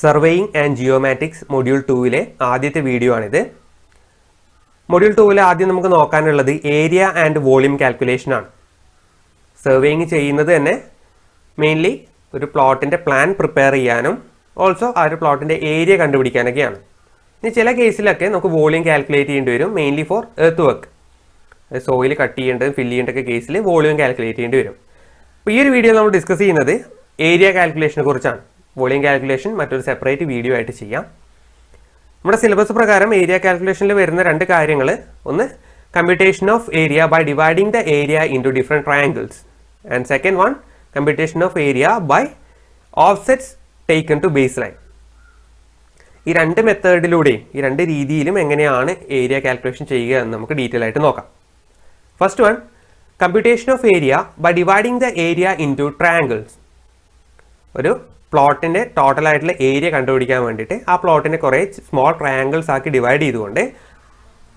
Surveying and geomatics module 2-ലെ ആദ്യത്തെ video ആണിത്. Module 2-ൽ ആദ്യം നമുക്ക് നോക്കാനുള്ളത് ഏരിയ ആൻഡ് വോളിയം കാൽക്കുലേഷൻ ആണ്. സർവേയിങ് ചെയ്യുന്നത് തന്നെ മെയിൻലി ഒരു പ്ലോട്ടിൻ്റെ പ്ലാൻ പ്രിപ്പയർ ചെയ്യാനും ഓൾസോ ആ ഒരു പ്ലോട്ടിൻ്റെ ഏരിയ കണ്ടുപിടിക്കാനൊക്കെയാണ്. ഇനി ചില കേസിലൊക്കെ നമുക്ക് വോളിയം കാൽക്കുലേറ്റ് ചെയ്യേണ്ടി വരും, mainly for earth work. Soil cut ചെയ്യേണ്ടത് ഫില്ല് ചെയ്യേണ്ടൊക്കെ കേസിൽ വോളിയം കാൽക്കുലേറ്റ് ചെയ്യേണ്ടി വരും. അപ്പോൾ ഈ ഒരു വീഡിയോ നമ്മൾ ഡിസ്കസ് ചെയ്യുന്നത് ഏരിയ കാൽക്കുലേഷനെ കുറിച്ചാണ്. വോളിയം കാൽക്കുലേഷൻ മറ്റൊരു സെപ്പറേറ്റ് വീഡിയോ ആയിട്ട് ചെയ്യാം. നമ്മുടെ സിലബസ് പ്രകാരം ഏരിയ കാൽക്കുലേഷനിൽ വരുന്ന രണ്ട് കാര്യങ്ങൾ, ഒന്ന് computation of area by dividing the area into different triangles, and second one computation of area by offsets taken to base line. ഈ രണ്ട് മെത്തേഡിലൂടെയും ഈ രണ്ട് രീതിയിലും എങ്ങനെയാണ് ഏരിയ കാൽക്കുലേഷൻ ചെയ്യുക എന്ന് നമുക്ക് ഡീറ്റെയിൽ ആയിട്ട് നോക്കാം. First one, computation of area by dividing the area into triangles. ഒരു പ്ലോട്ടിൻ്റെ ടോട്ടലായിട്ടുള്ള ഏരിയ കണ്ടുപിടിക്കാൻ വേണ്ടിയിട്ട് ആ പ്ലോട്ടിനെ കുറേ സ്മോൾ ട്രയാങ്കിൾസ് ആക്കി ഡിവൈഡ് ചെയ്തുകൊണ്ട്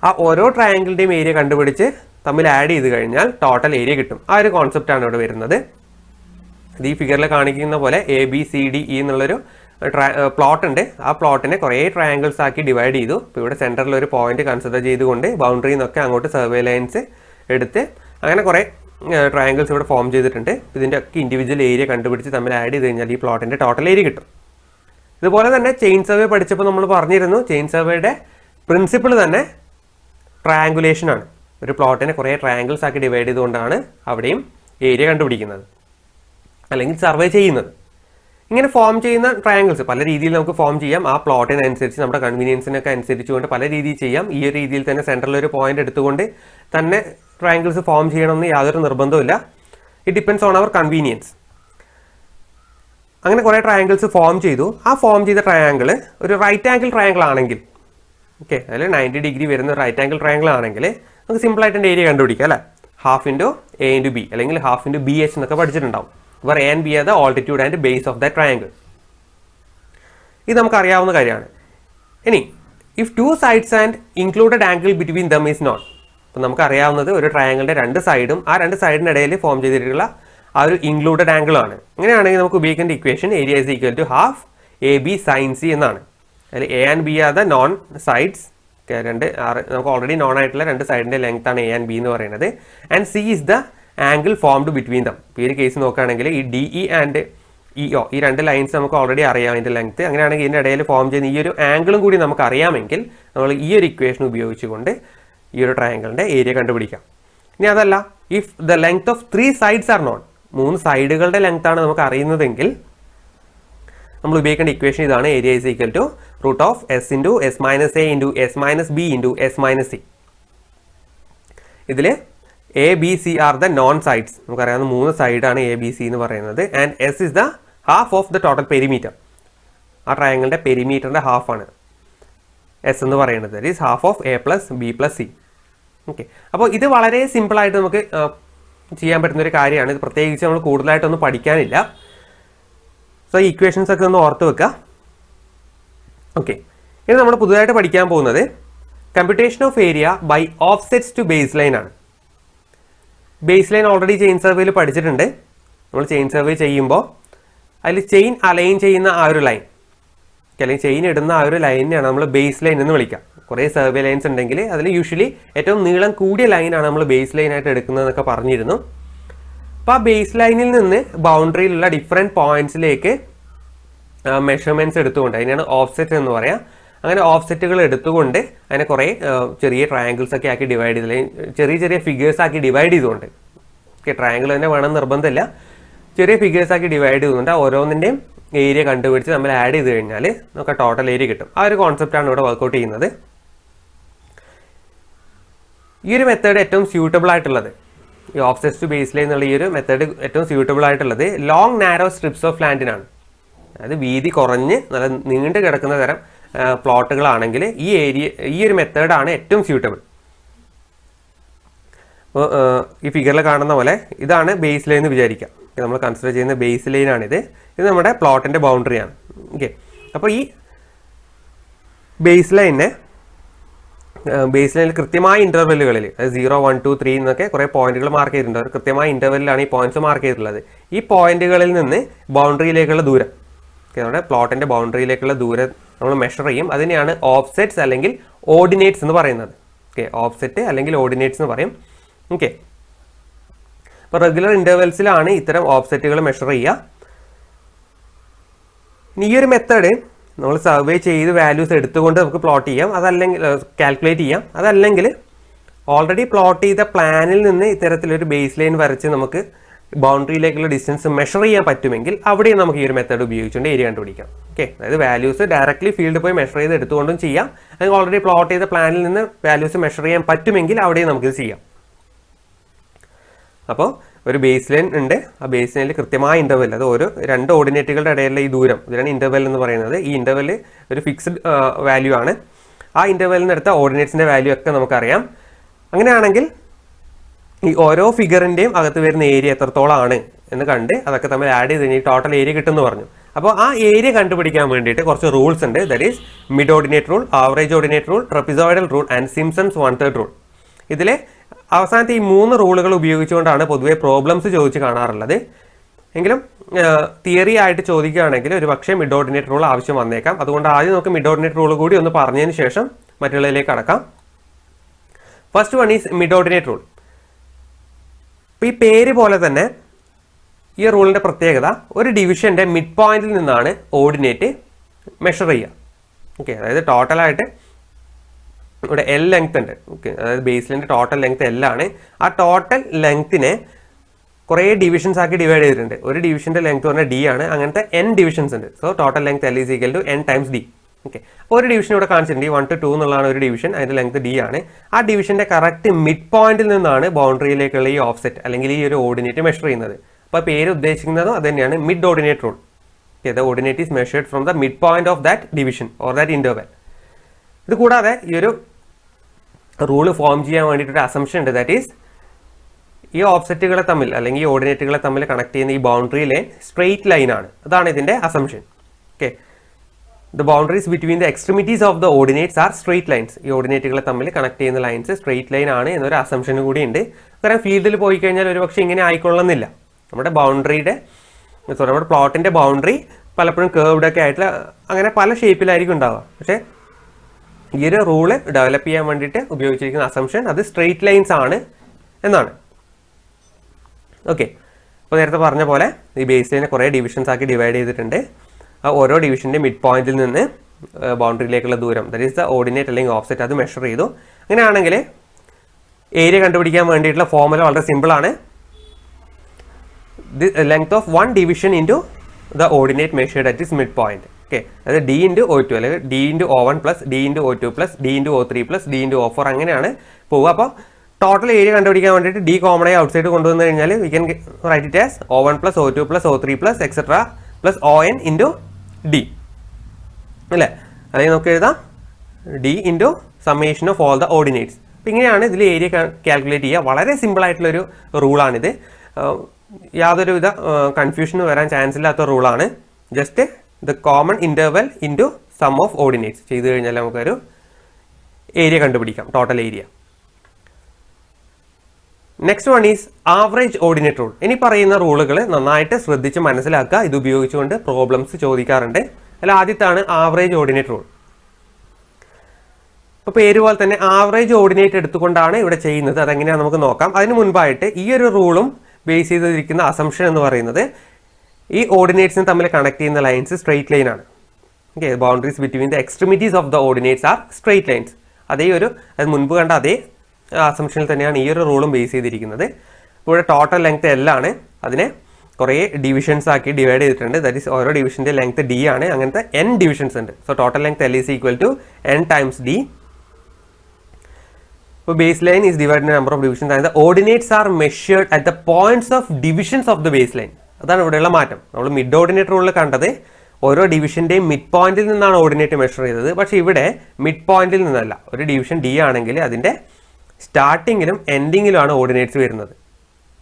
ആ ഓരോ ട്രയാങ്കിളിൻ്റെയും ഏരിയ കണ്ടുപിടിച്ച് തമ്മിൽ ആഡ് ചെയ്ത് കഴിഞ്ഞാൽ ടോട്ടൽ ഏരിയ കിട്ടും. ആ ഒരു കോൺസെപ്റ്റാണ് ഇവിടെ വരുന്നത്. ഇത് ഈ ഫിഗറിൽ കാണിക്കുന്ന പോലെ ABCDE എന്നുള്ളൊരു പ്ലോട്ട് ഉണ്ട്. ആ പ്ലോട്ടിനെ കുറേ ട്രയാങ്കിൾസ് ആക്കി ഡിവൈഡ് ചെയ്തു. ഇപ്പോൾ ഇവിടെ സെൻറ്ററിൽ ഒരു പോയിന്റ് കൺസിഡർ ചെയ്തുകൊണ്ട് ബൗണ്ടറിയിൽ നിന്നൊക്കെ അങ്ങോട്ട് സർവേ ലൈൻസ് എടുത്ത് അങ്ങനെ കുറേ ട്രയാങ്കിൾസ് ഇവിടെ ഫോം ചെയ്തിട്ടുണ്ട്. ഇതിൻ്റെ ഒക്കെ ഇൻഡിവിജ്വൽ ഏരിയ കണ്ടുപിടിച്ച് തമ്മിൽ ആഡ് ചെയ്ത് കഴിഞ്ഞാൽ ഈ പ്ലോട്ടിൻ്റെ ടോട്ടൽ ഏരിയ കിട്ടും. ഇതുപോലെ തന്നെ ചെയിൻ സർവേ പഠിച്ചപ്പോൾ നമ്മൾ പറഞ്ഞിരുന്നു, ചെയിൻ സർവേയുടെ പ്രിൻസിപ്പിൾ തന്നെ ട്രയാങ്കുലേഷൻ ആണ്. ഒരു പ്ലോട്ടിനെ കുറേ ട്രയാങ്കിൾസ് ആക്കി ഡിവൈഡ് ചെയ്തുകൊണ്ടാണ് അവിടെയും ഏരിയ കണ്ടുപിടിക്കുന്നത് അല്ലെങ്കിൽ സർവേ ചെയ്യുന്നത്. ഇങ്ങനെ ഫോം ചെയ്യുന്ന ട്രയാങ്കിൾസ് പല രീതിയിൽ നമുക്ക് ഫോം ചെയ്യാം. ആ പ്ലോട്ടിനനുസരിച്ച് നമ്മുടെ കൺവീനിയൻസിനൊക്കെ അനുസരിച്ചുകൊണ്ട് പല രീതിയിൽ ചെയ്യാം. ഈ ഒരു രീതിയിൽ തന്നെ സെൻറ്ററിൽ ഒരു പോയിന്റ് എടുത്തുകൊണ്ട് തന്നെ ട്രയാങ്കിൾസ് ഫോം ചെയ്യണമെന്ന് യാതൊരു നിർബന്ധമില്ല. It depends on our convenience. അങ്ങനെ കുറേ ട്രയാങ്കിൾസ് ഫോം ചെയ്തു. ആ ഫോം ചെയ്ത ട്രയാങ്കിൾ ഒരു റൈറ്റ് ആംഗിൾ ട്രയാങ്കിൾ ആണെങ്കിൽ, ഓക്കെ, അതിൽ 90 ഡിഗ്രി വരുന്ന റൈറ്റ് ആംഗിൾ ട്രയാങ്കിൾ ആണെങ്കിൽ നമുക്ക് സിമ്പിളായിട്ട് എൻ്റെ ഏരിയ കണ്ടുപിടിക്കാം അല്ലേ. Half into A into B അല്ലെങ്കിൽ ഹാഫ് ഇൻറ്റു BH എന്നൊക്കെ പഠിച്ചിട്ടുണ്ടാവും. where A and B are the altitude and base of that triangle. ഇത് നമുക്ക് അറിയാവുന്ന കാര്യമാണ്. ഇനി if two sides and included angle between them is known, അപ്പോൾ നമുക്ക് അറിയാവുന്നത് ഒരു ട്രയാങ്കിളിൻ്റെ രണ്ട് സൈഡും ആ രണ്ട് സൈഡിനിടയിൽ ഫോം ചെയ്തിട്ടുള്ള ആ ഒരു ഇൻക്ലൂഡഡ് ആംഗിൾ ആണ്. അങ്ങനെയാണെങ്കിൽ നമുക്ക് ഉപയോഗിക്കേണ്ട equation area is equal to half AB sin C എന്നാണ്. അതിൽ A and B are the non sides. നമുക്ക് ഓൾറെഡി നോൺ ആയിട്ടുള്ള രണ്ട് സൈഡിൻ്റെ ലെങ്ത് ആണ് A and B എന്ന് പറയുന്നത്. And C is the angle formed between them. ഈ ഒരു കേസ് നോക്കുകയാണെങ്കിൽ ഈ DE ആൻഡ് EO ഈ രണ്ട് ലൈൻസ് നമുക്ക് ഓൾറെഡി അറിയാം അതിൻ്റെ ലെങ്ത്. അങ്ങനെയാണെങ്കിൽ ഇതിൻ്റെ ഇടയിൽ ഫോം ചെയ്യുന്ന ഈ ഒരു ആംഗിളും കൂടി നമുക്ക് അറിയാമെങ്കിൽ നമ്മൾ ഈ ഒരു ഇക്വേഷൻ ഉപയോഗിച്ചുകൊണ്ട് ഈ ഒരു ട്രയാങ്കിളിൻ്റെ ഏരിയ കണ്ടുപിടിക്കാം. ഇനി അതല്ല, if the length of 3 sides are known, 3 സൈഡുകളുടെ ലെങ്ത് ആണ് നമുക്ക് അറിയുന്നതെങ്കിൽ നമ്മൾ ഉപയോഗിക്കേണ്ട ഇക്വേഷൻ ഇതാണ്. Area is equal to root of S into S minus A into S minus B into S minus C. ഇതിൽ ABC are the known sides. നമുക്കറിയാവുന്ന 3 സൈഡാണ് ABC എന്ന് പറയുന്നത്. And S is the half of the total perimeter. ആ ട്രയാങ്കിളിൻ്റെ പെരിമീറ്ററിൻ്റെ ഹാഫാണ് S എന്ന് പറയുന്നത്. That is half of A plus B plus C. Okay, അപ്പോൾ ഇത് വളരെ സിമ്പിളായിട്ട് നമുക്ക് ചെയ്യാൻ പറ്റുന്നൊരു കാര്യമാണ്. ഇത് പ്രത്യേകിച്ച് നമ്മൾ കൂടുതലായിട്ടൊന്നും പഠിക്കാനില്ല. സോ ഈ ഇക്വേഷൻസ് ഒക്കെ ഒന്ന് ഓർത്ത് വെക്കുക. ഓക്കെ, ഇനി നമ്മൾ പുതുതായിട്ട് പഠിക്കാൻ പോകുന്നത് computation of area by offsets to base line ആണ്. ബേസ് ലൈൻ ഓൾറെഡി ചെയിൻ സർവേയിൽ പഠിച്ചിട്ടുണ്ട്. നമ്മൾ ചെയിൻ സർവേ ചെയ്യുമ്പോൾ അതിൽ ചെയിൻ അലൈൻ ചെയ്യുന്ന ആ ഒരു ലൈൻ അല്ലെങ്കിൽ ചെയിൻ ഇടുന്ന ആ ഒരു ലൈനിനെയാണ് നമ്മൾ ബേസ് ലൈൻ എന്ന് വിളിക്കുക. കുറേ സർവേ ലൈൻസ് ഉണ്ടെങ്കിൽ അതിൽ യൂഷ്വലി ഏറ്റവും നീളം കൂടിയ ലൈനാണ് നമ്മൾ ബേസ് ലൈനായിട്ട് എടുക്കുന്നതെന്നൊക്കെ പറഞ്ഞിരുന്നു. അപ്പോൾ ആ ബേസ് ലൈനിൽ നിന്ന് ബൗണ്ടറിയിലുള്ള ഡിഫറെൻറ്റ് പോയിന്റ്സിലേക്ക് മെഷർമെൻറ്റ്സ് എടുത്തുകൊണ്ട് അതിനാണ് ഓഫ്സെറ്റ് എന്ന് പറയാം. അങ്ങനെ ഓഫ്സെറ്റുകൾ എടുത്തുകൊണ്ട് അതിനെ കുറേ ചെറിയ ട്രയാങ്കിൾസ് ഒക്കെ ആക്കി ഡിവൈഡ് ചെയ്ത് അല്ലെങ്കിൽ ചെറിയ ചെറിയ ഫിഗേഴ്സ് ആക്കി ഡിവൈഡ് ചെയ്തുകൊണ്ട്, ഓക്കെ, ട്രയാങ്കിൾ തന്നെ വേണം നിർബന്ധമില്ല, ചെറിയ ഫിഗേഴ്സ് ആക്കി ഡിവൈഡ് ചെയ്തുകൊണ്ട് ഓരോന്നിൻ്റെയും ഏരിയ കണ്ടുപിടിച്ച് നമ്മൾ ആഡ് ചെയ്ത് കഴിഞ്ഞാൽ നമുക്ക് ടോട്ടൽ ഏരിയ കിട്ടും. ആ ഒരു കോൺസെപ്റ്റാണ് ഇവിടെ വർക്കൗട്ട് ചെയ്യുന്നത്. ഈ ഒരു മെത്തേഡ് ഏറ്റവും സ്യൂട്ടബിൾ ആയിട്ടുള്ളത്, ഈ ഓഫ്സെറ്റ്സ് ടു ബേസ് ലൈൻ എന്നുള്ള ഈ ഒരു മെത്തേഡ് ഏറ്റവും സ്യൂട്ടബിൾ ആയിട്ടുള്ളത് ലോങ് നാരോ സ്ട്രിപ്സ് ഓഫ് ലാൻഡിനാണ്. അതായത് വീതി കുറഞ്ഞ് നല്ല നീണ്ടു കിടക്കുന്ന തരം പ്ലോട്ടുകളാണെങ്കിൽ ഈ ഒരു മെത്തേഡാണ് ഏറ്റവും സ്യൂട്ടബിൾ. അപ്പോൾ ഈ ഫിഗറിൽ കാണുന്ന പോലെ ഇതാണ് ബേസ് ലൈൻ എന്ന് വിചാരിക്കാം. നമ്മൾ കൺസിഡർ ചെയ്യുന്ന ബേസ് ലൈനാണിത്. ഇത് നമ്മുടെ പ്ലോട്ടിൻ്റെ ബൗണ്ടറിയാണ്. ഓക്കെ, അപ്പോൾ ഈ ബേസ് ലൈനിൽ കൃത്യമായ ഇൻ്റർവെല്ലുകളിൽ 0, 1, 2, 3 എന്നൊക്കെ കുറേ പോയിന്റുകൾ മാർക്ക് ചെയ്തിട്ടുണ്ട്. കൃത്യമായ ഇൻ്റർവെല്ലിലാണ് ഈ പോയിന്റ്സ് മാർക്ക് ചെയ്തിട്ടുള്ളത്. ഈ പോയിന്റുകളിൽ നിന്ന് ബൗണ്ടറിയിലേക്കുള്ള ദൂരം നമ്മുടെ പ്ലോട്ടിൻ്റെ ബൗണ്ടറിയിലേക്കുള്ള ദൂരം നമ്മൾ മെഷർ ചെയ്യും. അതിനെയാണ് ഓഫ്സെറ്റ്സ് അല്ലെങ്കിൽ ഓർഡിനേറ്റ്സ് എന്ന് പറയുന്നത്. ഓക്കെ, ഓഫ്സെറ്റ് അല്ലെങ്കിൽ ഓർഡിനേറ്റ്സ് എന്ന് പറയും. ഓക്കെ, അപ്പോൾ റെഗുലർ ഇൻ്റർവെൽസിലാണ് ഇത്തരം ഓഫ്സെറ്റുകൾ മെഷർ ചെയ്യുക. ഈ ഒരു മെത്തേഡ് നമ്മൾ സർവേ ചെയ്ത് വാല്യൂസ് എടുത്തുകൊണ്ട് നമുക്ക് പ്ലോട്ട് ചെയ്യാം, അതല്ലെങ്കിൽ കാൽക്കുലേറ്റ് ചെയ്യാം. അതല്ലെങ്കിൽ ഓൾറെഡി പ്ലോട്ട് ചെയ്ത പ്ലാനിൽ നിന്ന് ഇത്തരത്തിലൊരു ബേസ് ലൈൻ വരച്ച് നമുക്ക് ബൗണ്ടറിയിലേക്കുള്ള ഡിസ്റ്റൻസ് മെഷർ ചെയ്യാൻ പറ്റുമെങ്കിൽ അവിടെയും നമുക്ക് ഈ ഒരു മെത്തേഡ് ഉപയോഗിച്ചുകൊണ്ട് ഏരിയ കണ്ടുപിടിക്കാം. ഓക്കെ, അതായത് വാല്യൂസ് ഡയറക്റ്റ്ലി ഫീൽഡിൽ പോയി മെഷർ ചെയ്ത് എടുത്തുകൊണ്ടും ചെയ്യാം, അല്ലെങ്കിൽ ഓൾറെഡി പ്ലോട്ട് ചെയ്ത പ്ലാനിൽ നിന്ന് വാല്യൂസ് മെഷർ ചെയ്യാൻ പറ്റുമെങ്കിൽ അവിടെയും നമുക്കിത് ചെയ്യാം. അപ്പോൾ ഒരു ബേസ് ലൈൻ ഉണ്ട്, ആ ബേസ് ലൈനിൽ കൃത്യമായ ഇൻ്റർവെൽ, അത് ഓരോ രണ്ട് ഓർഡിനേറ്റുകളുടെ ഇടയിലുള്ള ഈ ദൂരം, ഇതിനാണ് ഇൻ്റർവെൽ എന്ന് പറയുന്നത്. ഈ ഇൻ്റർവെൽ ഒരു ഫിക്സ്ഡ് വാല്യൂ ആണ്. ആ ഇൻ്റർവെല്ലിൽ നിന്ന് എടുത്ത ഓർഡിനേറ്റ്സിൻ്റെ വാല്യൂ ഒക്കെ നമുക്കറിയാം. അങ്ങനെയാണെങ്കിൽ ഈ ഓരോ ഫിഗറിൻ്റെയും അകത്ത് വരുന്ന ഏരിയ എത്രത്തോളമാണ് എന്ന് കണ്ട് അതൊക്കെ തമ്മിൽ ആഡ് ചെയ്ത് കഴിഞ്ഞാൽ ടോട്ടൽ ഏരിയ കിട്ടുമെന്ന് പറഞ്ഞു. അപ്പോൾ ആ ഏരിയ കണ്ടുപിടിക്കാൻ വേണ്ടിയിട്ട് കുറച്ച് റൂൾസ് ഉണ്ട്. That is mid ordinate rule, average ordinate rule, trapezoidal rule and Simpson's 1/3 rule. ഇതിലെ അവസാനത്തെ ഈ 3 റൂളുകൾ ഉപയോഗിച്ചുകൊണ്ടാണ് പൊതുവെ പ്രോബ്ലംസ് ചോദിച്ച് കാണാറുള്ളത്. എങ്കിലും തിയറി ആയിട്ട് ചോദിക്കുകയാണെങ്കിൽ ഒരു പക്ഷേ മിഡ് ഓർഡിനേറ്റ് റൂൾ ആവശ്യം വന്നേക്കാം. അതുകൊണ്ട് ആദ്യം നമുക്ക് മിഡ് ഓർഡിനേറ്റ് റൂൾ കൂടി ഒന്ന് പറഞ്ഞതിന് ശേഷം മറ്റുള്ളതിലേക്ക് കടക്കാം. First one is mid ordinate rule. അപ്പോൾ ഈ പേര് പോലെ തന്നെ ഈ റൂളിൻ്റെ പ്രത്യേകത, ഒരു ഡിവിഷൻ്റെ മിഡ് പോയിന്റിൽ നിന്നാണ് ഓർഡിനേറ്റ് മെഷർ ചെയ്യുക. ഓക്കെ, അതായത് ടോട്ടലായിട്ട് ഇവിടെ എൽ ലെങ്ത് ഉണ്ട്. ഓക്കെ, അതായത് ബേസിലിൻ്റെ ടോട്ടൽ ലെങ്ത് എല്ലാണ്. ആ ടോട്ടൽ ലെങ്ത്തിനെ കുറേ ഡിവിഷൻസ് ആക്കി ഡിവൈഡ് ചെയ്തിട്ടുണ്ട്. ഒരു ഡിവിഷൻ്റെ ലെങ്ത് പറഞ്ഞാൽ ഡി ആണ്. അങ്ങനത്തെ n ഡിവിഷൻസ് ഉണ്ട്. So total length L is equal to n times ഡി. ഓക്കെ, അപ്പോൾ ഒരു ഡിവിഷൻ ഇവിടെ കാണിച്ചിട്ടുണ്ട്. 1 to 2 എന്നുള്ളതാണ് ഒരു ഡിവിഷൻ, അതിൻ്റെ ലെങ്ത് ഡി ആണ്. ആ ഡിവിഷൻ്റെ കറക്റ്റ് മിഡ് പോയിന്റിൽ നിന്നാണ് ബൗണ്ടറിയിലേക്കുള്ള ഈ ഓഫ്സെറ്റ് അല്ലെങ്കിൽ ഈ ഒരു ഓർഡിനേറ്റ് മെഷർ ചെയ്യുന്നത്. അപ്പോൾ പേര് ഉദ്ദേശിക്കുന്നതും അത് തന്നെയാണ്, mid ordinate rule. Okay, the ordinate is measured from the mid point of that division or that interval. ഇത് കൂടാതെ ഈ ഒരു റൂള് ഫോം ചെയ്യാൻ വേണ്ടിയിട്ടൊരു അസംഷൻ ഉണ്ട്. ദാറ്റ് ഈസ് ഈ ഓഫ്സെറ്റുകളെ തമ്മിൽ അല്ലെങ്കിൽ ഈ ഓർഡിനേറ്റുകളെ തമ്മിൽ കണക്ട് ചെയ്യുന്ന ഈ ബൗണ്ടറി ലൈൻ സ്ട്രെയിറ്റ് ലൈൻ ആണ്. അതാണ് ഇതിൻ്റെ assumption. Okay, the boundaries between the extremities of the ordinates are straight lines. ഈ ഓർഡിനേറ്റുകളെ തമ്മിൽ കണക്ട് ചെയ്യുന്ന ലൈൻസ് സ്ട്രെയിറ്റ് ലൈൻ ആണ് എന്നൊരു അസംഷൻ കൂടി ഉണ്ട്. കാരണം ഫീൽഡിൽ പോയി കഴിഞ്ഞാൽ ഒരു പക്ഷേ ഇങ്ങനെ ആയിക്കൊള്ളുന്നില്ല. നമ്മുടെ പ്ലോട്ടിൻ്റെ ബൗണ്ടറി പലപ്പോഴും കേർവ്ഡ് ഒക്കെ ആയിട്ടുള്ള അങ്ങനെ പല ഷേപ്പിലായിരിക്കും ഉണ്ടാവുക. പക്ഷേ ഈ ഒരു റൂള് ഡെവലപ്പ് ചെയ്യാൻ വേണ്ടിയിട്ട് ഉപയോഗിച്ചിരിക്കുന്ന അസംഷൻ അത് സ്ട്രെയിറ്റ് ലൈൻസ് ആണ് എന്നാണ്. ഓക്കെ, അപ്പോൾ നേരത്തെ പറഞ്ഞ പോലെ ഈ ബേസ് ലൈനെ കുറേ ഡിവിഷൻസ് ആക്കി ഡിവൈഡ് ചെയ്തിട്ടുണ്ട്. ആ ഓരോ ഡിവിഷൻ്റെ മിഡ് പോയിന്റിൽ നിന്ന് ബൗണ്ടറിയിലേക്കുള്ള ദൂരം, ദാറ്റ് ഈസ് ദ ഓർഡിനേറ്റ് അല്ലെങ്കിൽ ഓഫ്സെറ്റ്, അത് മെഷർ ചെയ്തു. അങ്ങനെയാണെങ്കിൽ ഏരിയ കണ്ടുപിടിക്കാൻ വേണ്ടിയിട്ടുള്ള ഫോർമുല വളരെ സിമ്പിളാണ്. The length of 1 division into the ordinate measured at this mid point. Okay, അതായത് ഡി ഇൻറ്റു O2 അല്ലെങ്കിൽ D into O1 plus D into O2 plus D into O3 plus D into O4 അങ്ങനെയാണ് പോവുക. അപ്പോൾ total area കണ്ടുപിടിക്കാൻ വേണ്ടിയിട്ട് D common ആയി outside കൊണ്ടുവന്നു കഴിഞ്ഞാൽ we can write it as O1 plus O2 plus O3 plus etcetera plus ON into D അല്ലേ. അല്ലെങ്കിൽ നമുക്ക് എഴുതാം D into summation of all the ordinates. അപ്പോൾ ഇങ്ങനെയാണ് ഇതിൽ ഏരിയ കാൽക്കുലേറ്റ് ചെയ്യുക. വളരെ സിമ്പിളായിട്ടുള്ളൊരു റൂളാണിത്. യാതൊരുവിധ കൺഫ്യൂഷനും വരാൻ ചാൻസ് ഇല്ലാത്ത റൂളാണ്. Just the common interval into sum of ordinates ചെയ്ത് കഴിഞ്ഞാൽ നമുക്കൊരു ഏരിയ കണ്ടുപിടിക്കാം, total area. Next one is average ordinate rule. ഇനി പറയുന്ന റൂളുകൾ നന്നായിട്ട് ശ്രദ്ധിച്ച് മനസ്സിലാക്കുക. ഇത് ഉപയോഗിച്ചുകൊണ്ട് പ്രോബ്ലംസ് ചോദിക്കാറുണ്ട്. അതിൽ ആദ്യത്താണ് ആവറേജ് ഓർഡിനേറ്റ് റൂൾ. അപ്പോൾ പേര് പോലെ തന്നെ ആവറേജ് ഓർഡിനേറ്റ് എടുത്തുകൊണ്ടാണ് ഇവിടെ ചെയ്യുന്നത്. അതെങ്ങനെയാണ് നമുക്ക് നോക്കാം. അതിന് മുൻപായിട്ട് ഈ ഒരു റൂളും ബേസ് ചെയ്തിരിക്കുന്ന അസംഷൻ എന്ന് പറയുന്നത് ഈ ഓർഡിനേറ്റ്സിനെ തമ്മിൽ കണക്ട് ചെയ്യുന്ന ലൈൻസ് സ്ട്രെയിറ്റ് ലൈൻ ആണ്. Okay, boundaries between the extremities of the ordinates are straight lines. അത് മുൻപ് കണ്ട അതേ അസംഷനിൽ തന്നെയാണ് ഈ ഒരു റൂളും ബേസ് ചെയ്തിരിക്കുന്നത്. ഇവിടെ ടോട്ടൽ ലെങ്ത് L ആണ്. അതിനെ കുറേ ഡിവിഷൻസ് ആക്കി ഡിവൈഡ് ചെയ്തിട്ടുണ്ട്. ദാറ്റ് ഈസ് ഓരോ ഡിവിഷൻ്റെ ലെങ്ത് D ആണ്. അങ്ങനത്തെ n ഡിവിഷൻസ് ഉണ്ട്. So total length L is equal to n times D. ഇപ്പോൾ base line is divide number of divisions and the ordinates are measured at the points of divisions of the base line. അതാണ് ഇവിടെയുള്ള മാറ്റം. നമ്മൾ mid ordinate റൂളിൽ കണ്ടത് ഓരോ ഡിവിഷൻ്റെയും mid പോയിന്റിൽ നിന്നാണ് ordinate measure ചെയ്തത്. പക്ഷേ ഇവിടെ മിഡ് പോയിന്റിൽ നിന്നല്ല. ഒരു ഡിവിഷൻ D ആണെങ്കിൽ അതിൻ്റെ സ്റ്റാർട്ടിങ്ങിലും എൻഡിങ്ങിലുമാണ് ഓർഡിനേറ്റ്സ് വരുന്നത്.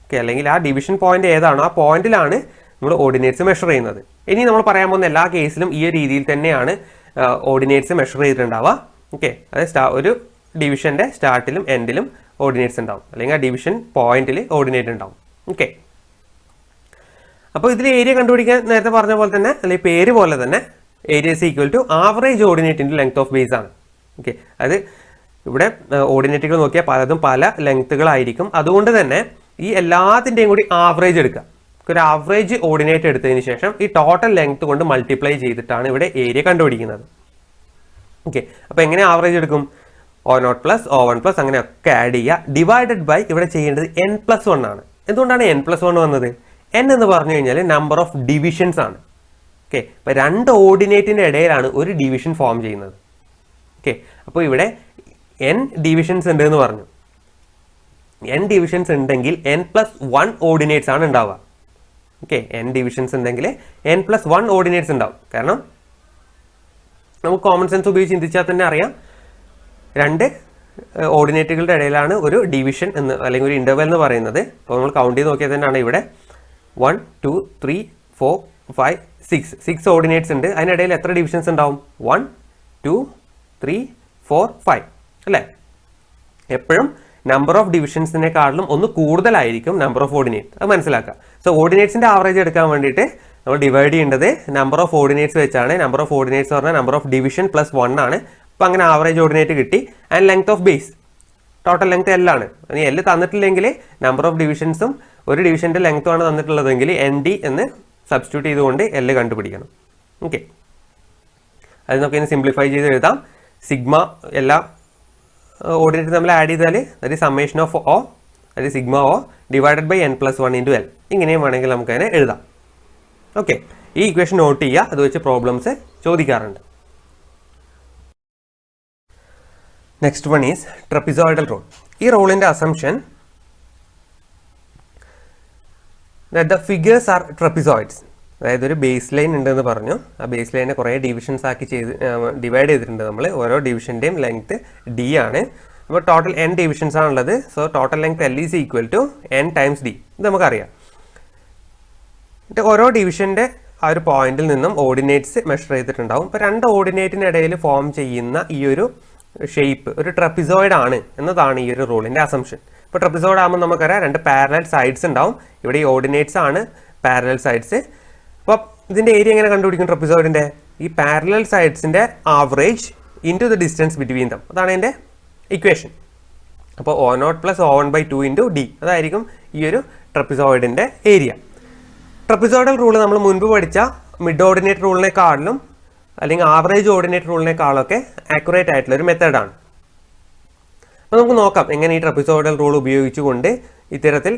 ഓക്കെ, അല്ലെങ്കിൽ ആ ഡിവിഷൻ പോയിന്റ് ഏതാണോ ആ പോയിന്റിലാണ് നമ്മൾ ഓർഡിനേറ്റ്സ് മെഷർ ചെയ്യുന്നത്. ഇനി നമ്മൾ പറയാൻ പോകുന്ന എല്ലാ കേസിലും ഈ ഒരു രീതിയിൽ തന്നെയാണ് ഓർഡിനേറ്റ്സ് മെഷർ ചെയ്തിട്ടുണ്ടാവുക. ഓക്കെ, അതായത് ഒരു ഡിവിഷൻ്റെ സ്റ്റാർട്ടിലും എൻഡിലും ഓർഡിനേറ്റ്സ് ഉണ്ടാവും, അല്ലെങ്കിൽ ആ ഡിവിഷൻ പോയിന്റിൽ ഓർഡിനേറ്റ് ഉണ്ടാവും. ഓക്കെ, അപ്പോൾ ഇതിൽ ഏരിയ കണ്ടുപിടിക്കാൻ നേരത്തെ പറഞ്ഞ പോലെ തന്നെ അല്ലെങ്കിൽ പേര് പോലെ തന്നെ area is equal to average ordinate into length of base ആണ്. ഓക്കെ, അത് ഇവിടെ ഓർഡിനേറ്റുകൾ നോക്കിയാൽ പലതും പല ലെങ്ത്തുകളായിരിക്കും. അതുകൊണ്ട് തന്നെ ഈ എല്ലാത്തിൻ്റെയും കൂടി ആവറേജ് എടുക്കുക. ഒരു ആവറേജ് ഓർഡിനേറ്റ് എടുത്തതിന് ശേഷം ഈ ടോട്ടൽ ലെങ്ത് കൊണ്ട് മൾട്ടിപ്ലൈ ചെയ്തിട്ടാണ് ഇവിടെ ഏരിയ കണ്ടുപിടിക്കുന്നത്. ഓക്കെ, അപ്പോൾ എങ്ങനെ ആവറേജ് എടുക്കും? O0 പ്ലസ് O1 പ്ലസ് അങ്ങനെയൊക്കെ ആഡ് ചെയ്യുക. ഡിവൈഡഡ് ബൈ ഇവിടെ ചെയ്യേണ്ടത് n+1 ആണ്. എന്തുകൊണ്ടാണ് n+1 വന്നത്? n എന്ന് പറഞ്ഞു കഴിഞ്ഞാൽ നമ്പർ ഓഫ് ഡിവിഷൻസ് ആണ്. ഓക്കെ, അപ്പോൾ രണ്ട് ഓർഡിനേറ്റിൻ്റെ ഇടയിലാണ് ഒരു ഡിവിഷൻ ഫോം ചെയ്യുന്നത്. ഓക്കെ, അപ്പോൾ ഇവിടെ n ഡിവിഷൻസ് ഉണ്ട് എന്ന് പറഞ്ഞു. n ഡിവിഷൻസ് ഉണ്ടെങ്കിൽ n+1 ഓർഡിനേറ്റ്സ് ആണ് ഉണ്ടാവുക. ഓക്കെ, n ഡിവിഷൻസ് ഉണ്ടെങ്കിൽ n+1 ഓർഡിനേറ്റ്സ് ഉണ്ടാവും. കാരണം നമുക്ക് കോമൺ സെൻസ് ഉപയോഗിച്ച് ചിന്തിച്ചാൽ തന്നെ അറിയാം, രണ്ട് ഓർഡിനേറ്റുകളുടെ ഇടയിലാണ് ഒരു ഡിവിഷൻ എന്ന് അല്ലെങ്കിൽ ഒരു ഇൻ്റർവെൽ എന്ന് പറയുന്നത്. അപ്പോൾ നമ്മൾ കൗണ്ട് ചെയ്ത് നോക്കിയാൽ തന്നെയാണ് ഇവിടെ 1 2 3 4 5 6 ഓർഡിനേറ്റ്സ് ഉണ്ട്. അതിനിടയിൽ എത്ര ഡിവിഷൻസ് ഉണ്ടാവും? 1 2 3 4 5 അല്ലേ? എപ്പോഴും നമ്പർ ഓഫ് ഡിവിഷൻസിനെക്കാളും ഒന്ന് കൂടുതലായിരിക്കും നമ്പർ ഓഫ് ഓർഡിനേറ്റ്. അത് മനസ്സിലാക്കുക. സോ ഓർഡിനേറ്റ്സിൻ്റെ ആവറേജ് എടുക്കാൻ വേണ്ടിയിട്ട് നമ്മൾ ഡിവൈഡ് ചെയ്യേണ്ടത് നമ്പർ ഓഫ് ഓർഡിനേറ്റ്സ് വെച്ചാണ്. നമ്പർ ഓഫ് ഓർഡിനേറ്റ്സ് പറഞ്ഞാൽ നമ്പർ ഓഫ് ഡിവിഷൻ +1 ആണ്. അപ്പോൾ അങ്ങനെ ആവറേജ് ഓർഡിനേറ്റ് കിട്ടി. And length of base, total length L ആണ്. ഇനി L തന്നിട്ടില്ലെങ്കിൽ നമ്പർ ഓഫ് ഡിവിഷൻസും ഒരു ഡിവിഷൻ്റെ ലെങ്ത്തുമാണ് തന്നിട്ടുള്ളതെങ്കിൽ ND എന്ന് സബ്സ്റ്റിറ്റ്യൂട്ട് ചെയ്തുകൊണ്ട് L കണ്ടുപിടിക്കണം. ഓക്കെ, അത് നമുക്ക് ഇനി സിംപ്ലിഫൈ ചെയ്ത് എഴുതാം. സിഗ്മ എല്ലാ ഓർഡിനേറ്റ് നമ്മൾ ആഡ് ചെയ്താൽ അത് സമ്മേഷൻ ഓഫ് O, അത് sigma O divided by n+1 into L. ഇങ്ങനെയും വേണമെങ്കിൽ നമുക്ക് അതിനെ എഴുതാം. ഓക്കെ, ഈ ഇക്വേഷൻ നോട്ട് ചെയ്യുക. അത് വെച്ച് പ്രോബ്ലംസ് ചോദിക്കാറുണ്ട്. Next one is trapezoidal rule. ഈ റൂളിൻ്റെ assumption that the figures are trapezoids. അതായത് ഒരു ബേസ് ലൈൻ ഉണ്ടെന്ന് പറഞ്ഞു. ആ ബേസ് ലൈനെ കുറേ ഡിവിഷൻസ് ആക്കി ഡിവൈഡ് ചെയ്തിട്ടുണ്ട് നമ്മൾ. ഓരോ ഡിവിഷൻ്റെയും ലെങ്ത് D ആണ്. അപ്പോൾ ടോട്ടൽ n ഡിവിഷൻസ് ആണുള്ളത്. So total length L is equal to n times D. ഇത് നമുക്കറിയാം. ഓരോ ഡിവിഷൻ്റെ ആ ഒരു പോയിന്റിൽ നിന്നും ഓർഡിനേറ്റ്സ് മെഷർ ചെയ്തിട്ടുണ്ടാവും. ഇപ്പോൾ രണ്ട് ഓർഡിനേറ്റിനിടയിൽ ഫോം ചെയ്യുന്ന ഈ ഒരു ഷേപ്പ് ഒരു ട്രപ്പിസോയിഡ് ആണ് എന്നതാണ് ഈ ഒരു റൂളിൻ്റെ അസംഷൻ. ഇപ്പോൾ ട്രപ്പിസോയിഡ് ആകുമ്പോൾ നമുക്കറിയാം രണ്ട് പാരലൽ സൈഡ്സ് ഉണ്ടാവും. ഇവിടെ ഈ ഓർഡിനേറ്റ്സ് ആണ് പാരലൽ സൈഡ്സ്. അപ്പോൾ ഇതിൻ്റെ ഏരിയ എങ്ങനെ കണ്ടുപിടിക്കും? ട്രപ്പിസോയിഡിൻ്റെ ഈ പാരലൽ സൈഡ്സിൻ്റെ average into the distance between them. അതാണ് എൻ്റെ ഇക്വേഷൻ. അപ്പോൾ O0 plus O1/2 into D അതായിരിക്കും ഈ ഒരു ട്രപ്പിസോയിഡിൻ്റെ ഏരിയ. ട്രപ്പിസോയിഡൽ റൂൾ നമ്മൾ മുൻപ് പഠിച്ച മിഡ് ഓർഡിനേറ്റ് റൂളിനെക്കാളിലും അല്ലെങ്കിൽ ആവറേജ് ഓർഡിനേറ്റ് റൂളിനെക്കാളൊക്കെ ആക്യുറേറ്റ് ആയിട്ടുള്ള ഒരു മെത്തേഡാണ്. അപ്പോൾ നമുക്ക് നോക്കാം എങ്ങനെ ഈ ട്രപ്പിസോയിഡൽ റൂൾ ഉപയോഗിച്ചുകൊണ്ട് ഇത്തരത്തിൽ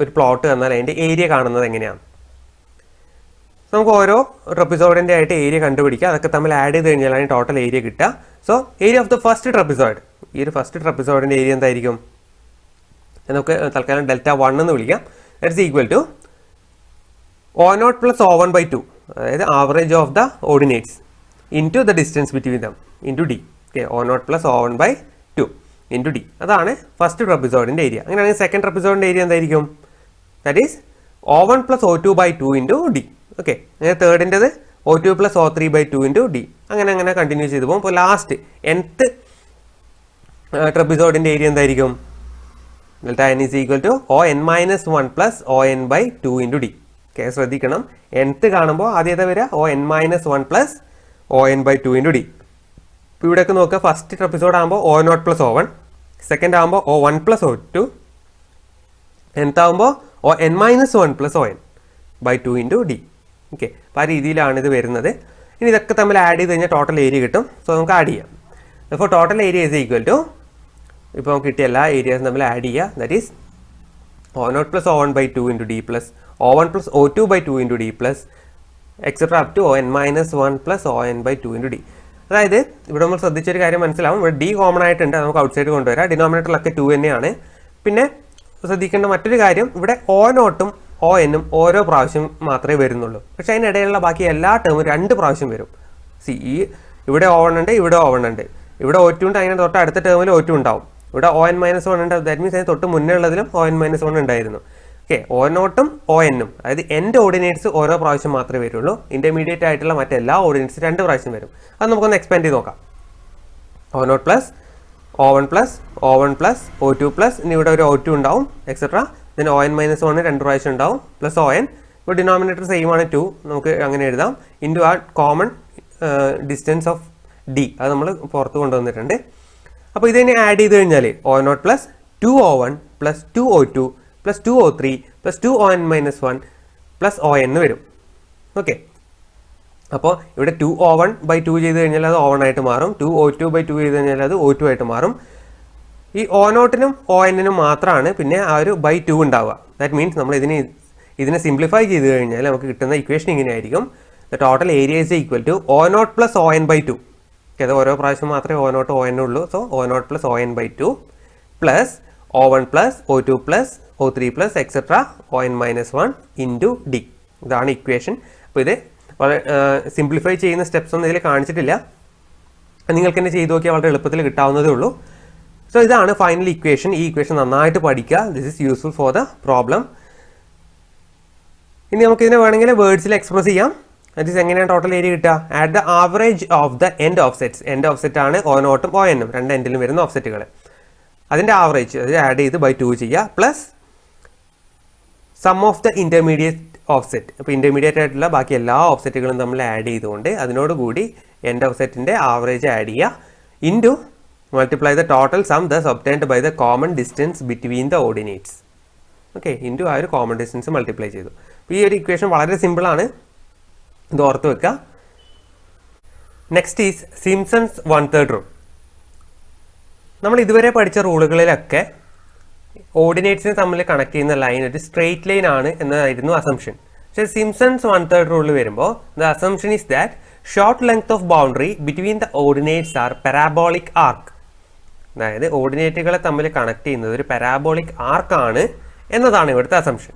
ഒരു പ്ലോട്ട് തന്നാൽ അതിൻ്റെ ഏരിയ കാണുന്നത് എങ്ങനെയാണ്. നമുക്ക് ഓരോ ട്രപ്പിസോയിഡിൻ്റെ ആയിട്ട് ഏരിയ കണ്ടുപിടിക്കുക. അതൊക്കെ തമ്മിൽ ആഡ് ചെയ്ത് കഴിഞ്ഞാലാണ് ടോട്ടൽ ഏരിയ കിട്ടുക. So area of the first trapezoid, ഈ ഒരു ഫസ്റ്റ് ട്രപ്പിസോയിഡിൻ്റെ ഏരിയ എന്തായിരിക്കും? നമുക്ക് തൽക്കാലം Δ1 എന്ന് വിളിക്കാം. That's equal to O0 plus O1/2, അതായത് average of the ordinates into the distance between dum into D. Okay, O0 plus O1/2 into D. അതാണ് ഫസ്റ്റ് ട്രപ്പിസോയിഡിൻ്റെ ഏരിയ. അങ്ങനെയാണെങ്കിൽ സെക്കൻഡ് ട്രപ്പിസോയിഡിൻ്റെ ഏരിയ എന്തായിരിക്കും? That is O1 plus O2/2 into D. Okay, അങ്ങനെ തേർഡിൻ്റെത് O2 plus O3/2 into D. അങ്ങനെ അങ്ങനെ continue ചെയ്ത് പോകും. അപ്പോൾ last nth ട്രപ്പിസോയിഡിൻ്റെ area എന്തായിരിക്കും? Δn is equal to On-1 plus On/2 into D. Okay, ശ്രദ്ധിക്കണം, nth കാണുമ്പോൾ ആദ്യം ഏതാ വരിക? On-1 plus On/2 into D. ഇപ്പോൾ ഇവിടെയൊക്കെ നോക്കുക, ഫസ്റ്റ് ട്രപ്പിസോഡ് ആകുമ്പോൾ O0 പ്ലസ് O1, സെക്കൻഡ് ആകുമ്പോൾ O1 പ്ലസ് O2, nth ആകുമ്പോൾ On-1 plus On/2 into D. Okay, അപ്പോൾ ആ രീതിയിലാണ് ഇത് വരുന്നത്. ഇനി ഇതൊക്കെ തമ്മിൽ ആഡ് ചെയ്ത് കഴിഞ്ഞാൽ ടോട്ടൽ ഏരിയ കിട്ടും. സോ നമുക്ക് ആഡ് ചെയ്യാം. അപ്പോൾ total area is equal to, ഇപ്പോൾ നമുക്ക് കിട്ടിയ എല്ലാ ഏരിയാസും തമ്മിൽ ആഡ് ചെയ്യുക. That is O0 plus O1/2 into D plus O1 plus O2/2 into D plus etcetera up to On-1 plus On/2 into D. അതായത് ഇവിടെ നമ്മൾ ശ്രദ്ധിച്ചൊരു കാര്യം മനസ്സിലാവും. ഇവിടെ D കോമൺ ആയിട്ടുണ്ട്, നമുക്ക് ഔട്ട് സൈഡ് കൊണ്ടുവരാം. ഡിനോമിനേറ്ററിലൊക്കെ 2 തന്നെയാണ്. പിന്നെ ശ്രദ്ധിക്കേണ്ട മറ്റൊരു കാര്യം, ഇവിടെ O0ഉം ONഉം ഓരോ പ്രാവശ്യം മാത്രമേ വരുന്നുള്ളൂ. പക്ഷേ അതിനിടയിലുള്ള ബാക്കി എല്ലാ ടേമും 2 പ്രാവശ്യം വരും. ഈ ഇവിടെ O1 ഉണ്ട്, ഇവിടെ O1 ഉണ്ട്, ഇവിടെ O2 ഉണ്ട്, അങ്ങനെ തൊട്ട് അടുത്ത ടേമിൽ O2 ഉണ്ടാവും. ഇവിടെ On-1 ഉണ്ട്. ദാറ്റ് മീൻസ് അതിന് തൊട്ട് മുന്നേ ഉള്ളതിലും On-1 ഉണ്ടായിരുന്നു. ഓക്കെ, O0ഉം ONഉം അതായത് എൻ്റെ ഓർഡിനേറ്റ്സ് ഓരോ പ്രാവശ്യം മാത്രമേ വരുള്ളൂ. ഇൻ്റർമീഡിയറ്റ് ആയിട്ടുള്ള മറ്റെല്ലാ ഓർഡിനേറ്റ്സ് 2 പ്രാവശ്യം വരും. അത് നമുക്കൊന്ന് എക്സ്പാൻഡ് ചെയ്ത് നോക്കാം. O0 plus O1 plus O1 plus O2 plus ഇനി ഇവിടെ ഒരു O2 ഉണ്ടാവും എക്സെട്ര. then On-1 2 പ്രാവശ്യം ഉണ്ടാവും പ്ലസ് On, അപ്പോൾ ഡിനോമിനേറ്റർ സെയിം ആണ് 2, നമുക്ക് അങ്ങനെ എഴുതാം. ഇൻറ്റു ആ കോമൺ ഡിസ്റ്റൻസ് ഓഫ് ഡി, അത് നമ്മൾ പുറത്ത് കൊണ്ടുവന്നിട്ടുണ്ട്. അപ്പോൾ ഇതിനെ ആഡ് ചെയ്ത് കഴിഞ്ഞാൽ O0 plus 2O1 plus 2O2 plus 2O3 plus 2On-1 plus ON വരും. ഓക്കെ, അപ്പോൾ ഇവിടെ 2O1/2 ചെയ്ത് കഴിഞ്ഞാൽ അത് O1 ആയിട്ട് മാറും. 2O2/2 ചെയ്ത് കഴിഞ്ഞാൽ അത് O2 ആയിട്ട് മാറും. ഈ O0-നും ON-നും മാത്രമാണ് പിന്നെ ആ ഒരു /2 ഉണ്ടാവുക. ദാറ്റ് മീൻസ് നമ്മൾ ഇതിനെ സിംപ്ലിഫൈ ചെയ്ത് കഴിഞ്ഞാൽ നമുക്ക് കിട്ടുന്ന ഇക്വേഷൻ ഇങ്ങനെയായിരിക്കും. The total area is equal to O0 plus ON/2. അത് ഓരോ പ്രാവശ്യം മാത്രമേ O0 ON ഉള്ളൂ. So O0 plus ON/2 plus O1 plus O2 plus O3 plus etcetera On-1 into D. ഇതാണ് ഇക്വേഷൻ. അപ്പോൾ ഇത് വളരെ സിംപ്ലിഫൈ ചെയ്യുന്ന സ്റ്റെപ്സ് ഒന്നും ഇതിൽ കാണിച്ചിട്ടില്ല. നിങ്ങൾക്ക് തന്നെ ചെയ്ത് നോക്കിയാൽ വളരെ എളുപ്പത്തിൽ കിട്ടാവുന്നതേ ഉള്ളൂ. സോ ഇതാണ് ഫൈനൽ ഇക്വേഷൻ. ഈ ഇക്വേഷൻ നന്നായിട്ട് പഠിക്കുക. This is useful for the problem. ഇനി നമുക്ക് ഇതിനെ വേണമെങ്കിൽ വേർഡ്സിൽ എക്സ്പ്രസ് ചെയ്യാം. ദാറ്റ് ഈസ് എങ്ങനെയാണ് ടോട്ടൽ ഏരിയ കിട്ടുക? At the average of the end offsets. End offset ആണ് O0-ഉം ON-ഉം, രണ്ട് എൻഡിലും വരുന്ന ഓഫ്സെറ്റുകൾ. അതിൻ്റെ ആവറേജ് അത് ആഡ് ചെയ്ത് /2 ചെയ്യുക, plus sum of the intermediate offset. അപ്പോൾ ഇൻ്റർമീഡിയറ്റ് ആയിട്ടുള്ള ബാക്കി എല്ലാ ഓഫ്സെറ്റുകളും നമ്മൾ ആഡ് ചെയ്തുകൊണ്ട് അതിനോടുകൂടി എൻഡ് ഓഫ്സെറ്റിൻ്റെ ആവറേജ് ആഡ് ചെയ്യുക, into multiply the total sum thus obtained by the common distance between the ordinates. Okay, into ആ ഒരു കോമൺ ഡിസ്റ്റൻസ് മൾട്ടിപ്ലൈ ചെയ്തു. അപ്പോൾ ഈ ഒരു ഇക്വേഷൻ വളരെ സിമ്പിളാണ്, ഇത് ഓർത്ത് വെക്കുക. Next is Simpson's 1/3 rule. നമ്മൾ ഇതുവരെ പഠിച്ച റൂളുകളിലൊക്കെ ഓർഡിനേറ്റ്സിനെ തമ്മിൽ കണക്ട് ചെയ്യുന്ന ലൈൻ ഒരു സ്ട്രെയിറ്റ് ലൈൻ ആണ് എന്നതായിരുന്നു അസംഷൻ. പക്ഷേ സിംപ്സൺസ് 1/3 റൂളിൽ വരുമ്പോൾ the assumption is that short length of boundary between the ordinates are parabolic arc. അതായത് ഓർഡിനേറ്റുകളെ തമ്മിൽ കണക്ട് ചെയ്യുന്നത് ഒരു പാരാബോളിക് ആർക്കാണ് എന്നതാണ് ഇവിടുത്തെ അസംഷൻ.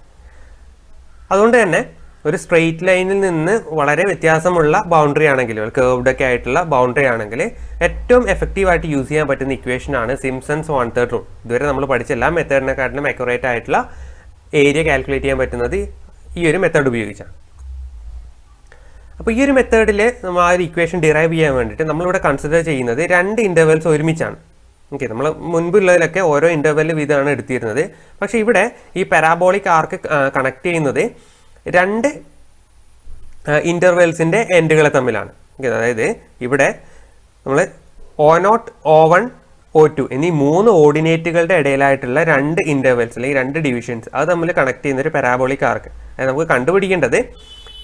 അതുകൊണ്ട് തന്നെ ഒരു സ്ട്രെയിറ്റ് ലൈനിൽ നിന്ന് വളരെ വ്യത്യാസമുള്ള ബൗണ്ടറി ആണെങ്കിൽ, കേർവ്ഡ് ഒക്കെ ആയിട്ടുള്ള ബൗണ്ടറി ആണെങ്കിൽ ഏറ്റവും എഫക്റ്റീവായിട്ട് യൂസ് ചെയ്യാൻ പറ്റുന്ന ഇക്വേഷനാണ് സിംപ്സൺസ് 1/3 റൂൾ. ഇതുവരെ നമ്മൾ പഠിച്ച എല്ലാ മെത്തേഡിനെക്കാട്ടിലും അക്യുറേറ്റ് ആയിട്ടുള്ള ഏരിയ കാൽക്കുലേറ്റ് ചെയ്യാൻ പറ്റുന്നത് ഈ ഒരു മെത്തേഡ് ഉപയോഗിച്ചാണ്. അപ്പോൾ ഈ ഒരു മെത്തേഡിൽ നമ്മൾ ആ ഒരു ഇക്വേഷൻ ഡിറൈവ് ചെയ്യാൻ വേണ്ടിയിട്ട് നമ്മളിവിടെ കൺസിഡർ ചെയ്യുന്നത് രണ്ട് ഇൻ്റർവെൽസ് ഒരുമിച്ചാണ്. ഓക്കെ, നമ്മൾ മുൻപുള്ളതിലൊക്കെ ഓരോ ഇൻ്റർവെൽ വീതമാണ് എടുത്തിരുന്നത്. പക്ഷേ ഇവിടെ ഈ പാരാബോളിക് ആർക്ക് കണക്ട് ചെയ്യുന്നത് രണ്ട് ഇൻ്റർവെൽസിൻ്റെ എൻഡുകളെ തമ്മിലാണ്. അതായത് ഇവിടെ നമ്മൾ O0, O1, O2 എന്നീ 3 ഓർഡിനേറ്റുകളുടെ ഇടയിലായിട്ടുള്ള രണ്ട് ഇൻ്റർവെൽസ് അല്ലെങ്കിൽ രണ്ട് ഡിവിഷൻസ് അത് തമ്മിൽ കണക്ട് ചെയ്യുന്ന ഒരു പാരാബോളിക് ആർക്ക്. അതായത് നമുക്ക് കണ്ടുപിടിക്കേണ്ടത്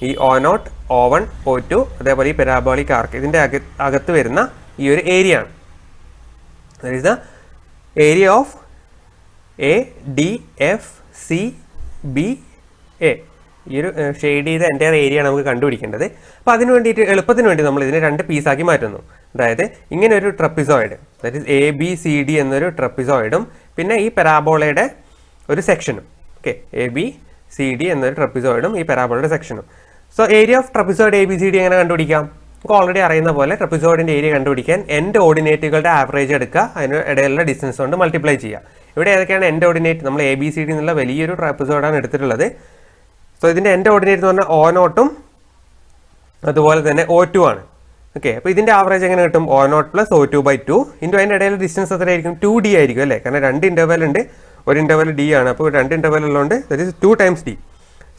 ഈ O0, O1, O2 അതേപോലെ ഈ പാരാബോളിക് ആർക്ക് ഇതിൻ്റെ അകത്ത് വരുന്ന ഈ ഒരു ഏരിയ ആണ്. That is the area of ADFCBA. ഈ ഒരു ഷെയ്ഡ് ചെയ്ത എൻ്റെ ഏരിയ ആണ് നമുക്ക് കണ്ടുപിടിക്കേണ്ടത്. അപ്പോൾ അതിന് വേണ്ടിയിട്ട് എളുപ്പത്തിന് വേണ്ടി നമ്മൾ ഇതിനെ രണ്ട് പീസാക്കി മാറ്റുന്നു. അതായത് ഇങ്ങനെ ഒരു ട്രപ്പിസോയിഡ്, ദാറ്റ് ഈസ് ABCD എന്നൊരു ട്രപ്പിസോയിഡും പിന്നെ ഈ പാരാബോളയുടെ ഒരു സെക്ഷനും. ഓക്കെ, ABCD എന്നൊരു ട്രപ്പിസോയിഡും ഈ പാരാബോളയുടെ സെക്ഷനും. So area of trapezoid ABCD എങ്ങനെ കണ്ടുപിടിക്കാം? നമുക്ക് ഓൾറെഡി അറിയുന്ന പോലെ ട്രപ്പിസോയിഡിൻ്റെ ഏരിയ കണ്ടുപിടിക്കാൻ എൻഡ് ഓർഡിനേറ്റുകളുടെ ആവറേജ് എടുക്കുക, അതിന് ഇടയിലുള്ള ഡിസ്റ്റൻസ് കൊണ്ട് മൾട്ടിപ്ലൈ ചെയ്യുക. ഇവിടെ ഏതൊക്കെയാണ് എൻഡ് ഓർഡിനേറ്റ്? നമ്മൾ ABCD എന്നുള്ള വലിയൊരു ട്രപ്പിസോയിഡാണ് എടുത്തിട്ടുള്ളത്. സോ ഇതിൻ്റെ എൻഡ് ഓർഡിനേറ്റ് എന്ന് പറഞ്ഞാൽ O0-ഉം അതുപോലെ തന്നെ O2 ആണ്. ഓക്കെ, അപ്പോൾ ഇതിൻ്റെ ആവറേജ് എങ്ങനെ കിട്ടും? O0 പ്ലസ് O2/2 ഇൻറ്റു അതിൻ്റെ ഇടയിൽ ഡിസ്റ്റൻസ് എത്രയായിരിക്കും? 2D ആയിരിക്കും അല്ലേ? കാരണം രണ്ട് ഇൻ്റർവെൽ ഉണ്ട്, ഒരു ഇൻ്റർവെൽ D ആണ്. അപ്പോൾ രണ്ട് ഇൻ്റർവെൽ ഉള്ളതുകൊണ്ട് that is 2 times D.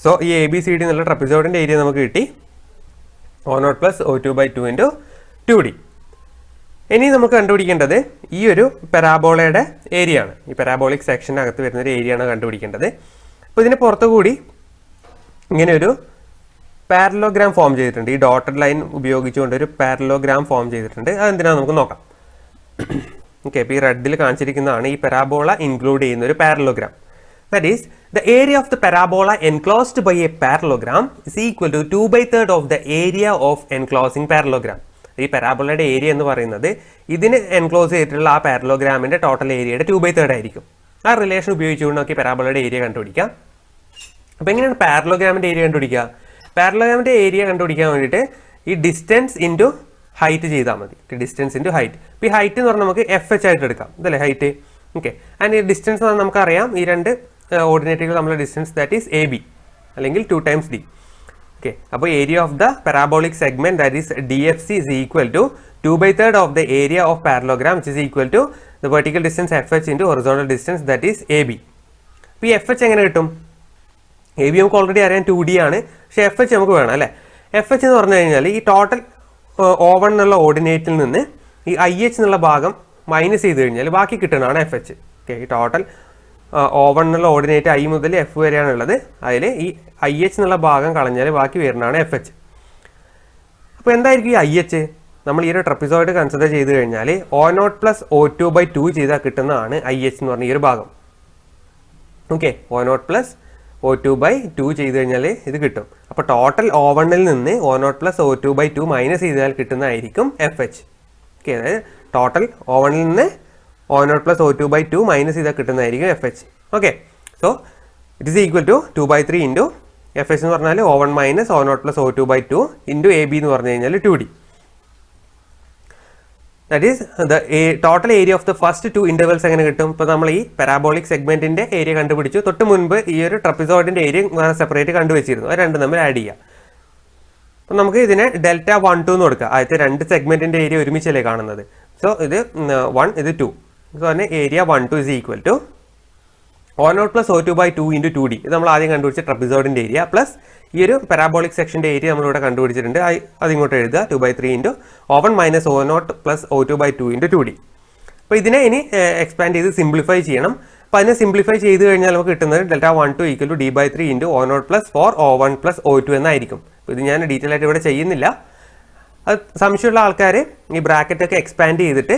So ഈ ABCD എന്നുള്ള ട്രപ്പിസോയിഡിൻ്റെ ഏരിയ നമുക്ക് കിട്ടി O0 plus O2/2 into 2D. ഇനി നമുക്ക് കണ്ടുപിടിക്കേണ്ടത് ഈ ഒരു പാരാബോളയുടെ ഏരിയ ആണ്. ഈ പാരാബോളിക് സെക്ഷനകത്ത് വരുന്നൊരു ഏരിയ ആണ് കണ്ടുപിടിക്കേണ്ടത്. അപ്പോൾ ഇതിന് പുറത്തു കൂടി ഇങ്ങനെ ഒരു പാരലോഗ്രാം ഫോം ചെയ്തിട്ടുണ്ട്. ഈ ഡോട്ടഡ് ലൈൻ ഉപയോഗിച്ചുകൊണ്ട് ഒരു പാരലോഗ്രാം ഫോം ചെയ്തിട്ടുണ്ട്. അതെന്തിനാണെന്ന് നമുക്ക് നോക്കാം. ഓക്കെ, അപ്പോൾ ഈ റെഡിൽ കാണിച്ചിരിക്കുന്നതാണ് ഈ പാരാബോള ഇൻക്ലൂഡ് ചെയ്യുന്ന ഒരു parallelogram. That is the area of the parabola enclosed by a parallelogram is equal to 2/3 of the area of enclosing parallelogram. ഈ പാരാബോളയുടെ ഏരിയ എന്ന് പറയുന്നത് ഇതിന് എൻക്ലോസ് ചെയ്തിട്ടുള്ള ആ പാരലോഗ്രാമിൻ്റെ ടോട്ടൽ ഏരിയയുടെ 2/3 ആയിരിക്കും. ആ റിലേഷൻ ഉപയോഗിച്ചുകൊണ്ട് നമുക്ക് ഈ പാരാബോളയുടെ ഏരിയ കണ്ടുപിടിക്കാം. അപ്പോൾ എങ്ങനെയാണ് പാരലോഗ്രാമിൻ്റെ ഏരിയ കണ്ടുപിടിക്കുക? പാരലോഗ്രാമിൻ്റെ ഏരിയ കണ്ടുപിടിക്കാൻ വേണ്ടിയിട്ട് ഈ ഡിസ്റ്റൻസ് ഇൻറ്റു ഹൈറ്റ് ചെയ്താൽ മതി. Distance into height. ഇപ്പോൾ ഈ ഹൈറ്റ് എന്ന് പറഞ്ഞാൽ നമുക്ക് FH ആയിട്ട് എടുക്കാം, ഇതല്ലേ ഹൈറ്റ്. ഓക്കെ, ആൻഡ് ഈ ഡിസ്റ്റൻസ് എന്ന് നമുക്കറിയാം ഈ രണ്ട് ഓർഡിനേറ്റുകൾ തമ്മിലുള്ള ഡിസ്റ്റൻസ് ദാറ്റ് ഈസ് AB അല്ലെങ്കിൽ 2 times D. ഓക്കെ, അപ്പോൾ area of the parabolic segment that is DFC is equal to 2/3 of the area of parallelogram which is equal to the vertical distance FH into horizontal distance that is AB. അപ്പോൾ ഈ FH എങ്ങനെ കിട്ടും? A B നമുക്ക് already അറിയാൻ 2D ആണ്, പക്ഷേ F H നമുക്ക് വേണം അല്ലേ. എഫ് എച്ച് എന്ന് പറഞ്ഞു കഴിഞ്ഞാൽ ഈ ടോട്ടൽ O1 എന്നുള്ള ഓർഡിനേറ്റിൽ നിന്ന് ഈ IH എന്നുള്ള ഭാഗം മൈനസ് ചെയ്ത് കഴിഞ്ഞാൽ ബാക്കി കിട്ടുന്നതാണ് എഫ് എച്ച്. ഓക്കെ, ഈ ടോട്ടൽ O1 എന്നുള്ള ഓർഡിനേറ്റ് I മുതൽ F വരെയാണുള്ളത്. അതിൽ ഈ IH എന്നുള്ള ഭാഗം കളഞ്ഞാൽ ബാക്കി വരുന്നതാണ് എഫ് എച്ച്. അപ്പോൾ എന്തായിരിക്കും ഈ IH? നമ്മൾ ഈ ഒരു ട്രപ്പിസോയിഡ് കൺസിഡർ ചെയ്ത് കഴിഞ്ഞാൽ O0 + O2/2 ചെയ്താൽ കിട്ടുന്നതാണ് IH എന്ന് പറഞ്ഞ ഈ ഒരു ഭാഗം. ഓക്കെ, O0 + O2/2 ചെയ്ത് കഴിഞ്ഞാൽ ഇത് കിട്ടും. അപ്പോൾ ടോട്ടൽ O1ൽ നിന്ന് O0 + O2/2 മൈനസ് ചെയ്താൽ കിട്ടുന്നതായിരിക്കും എഫ് എച്ച്. ഓക്കെ, അതായത് ടോട്ടൽ O1ൽ നിന്ന് O0 + O2/2 മൈനസ് ചെയ്താൽ കിട്ടുന്നതായിരിക്കും F H. Okay, so it is equal to 2/3 into F H എന്ന് പറഞ്ഞാൽ O1 - O0 + O2/2 into AB എന്ന് പറഞ്ഞു കഴിഞ്ഞാൽ 2D. That is the total area of the first 2 intervals എങ്ങനെ കിട്ടും? ഇപ്പോൾ നമ്മൾ ഈ പാരാബോളിക് സെഗ്മെൻറ്റിൻ്റെ ഏരിയ കണ്ടുപിടിച്ചു. തൊട്ട് മുൻപ് ഈ ഒരു ട്രപ്പിസോയിഡിൻ്റെ ഏരിയ സെപ്പറേറ്റ് കണ്ടുവച്ചിരുന്നു. അത് രണ്ടും തമ്മിൽ ആഡ് ചെയ്യുക. അപ്പോൾ നമുക്ക് ഇതിനെ Δ12 എന്ന് കൊടുക്കുക. ആദ്യത്തെ 2 സെഗ്മെൻറ്റിൻ്റെ ഏരിയ ഒരുമിച്ചല്ലേ കാണുന്നത്. സോ ഇത് 1, ഇത് 2. സോ തന്നെ area 12 is equal to O0 + O2/2 into 2D. ഇത് നമ്മൾ ആദ്യം കണ്ടുപിടിച്ച ട്രപ്പിസോയിഡിൻ്റെ ഏരിയ പ്ലസ് ഈ ഒരു പാരാബോളിക് സെക്ഷൻ്റെ ഏരിയ നമ്മളിവിടെ കണ്ടുപിടിച്ചിട്ടുണ്ട്. അതിങ്ങോട്ട് എഴുതുക 2/3 into O1 - O0 + O2/2 into 2D. അപ്പോൾ ഇതിനെ ഇനി എക്സ്പാൻഡ് ചെയ്ത് സിംപ്ലിഫൈ ചെയ്യണം. അപ്പോൾ അതിനെ സിംപ്ലിഫൈ ചെയ്ത് കഴിഞ്ഞാൽ നമുക്ക് കിട്ടുന്നത് Δ12 = D/3 into O0 + 4O1 + O2 എന്നായിരിക്കും. അപ്പോൾ ഇത് ഞാൻ ഡീറ്റെയിൽ ആയിട്ട് ഇവിടെ ചെയ്യുന്നില്ല. അത് സംശയമുള്ള ആൾക്കാർ ഈ ബ്രാക്കറ്റൊക്കെ എക്സ്പാൻഡ് ചെയ്തിട്ട്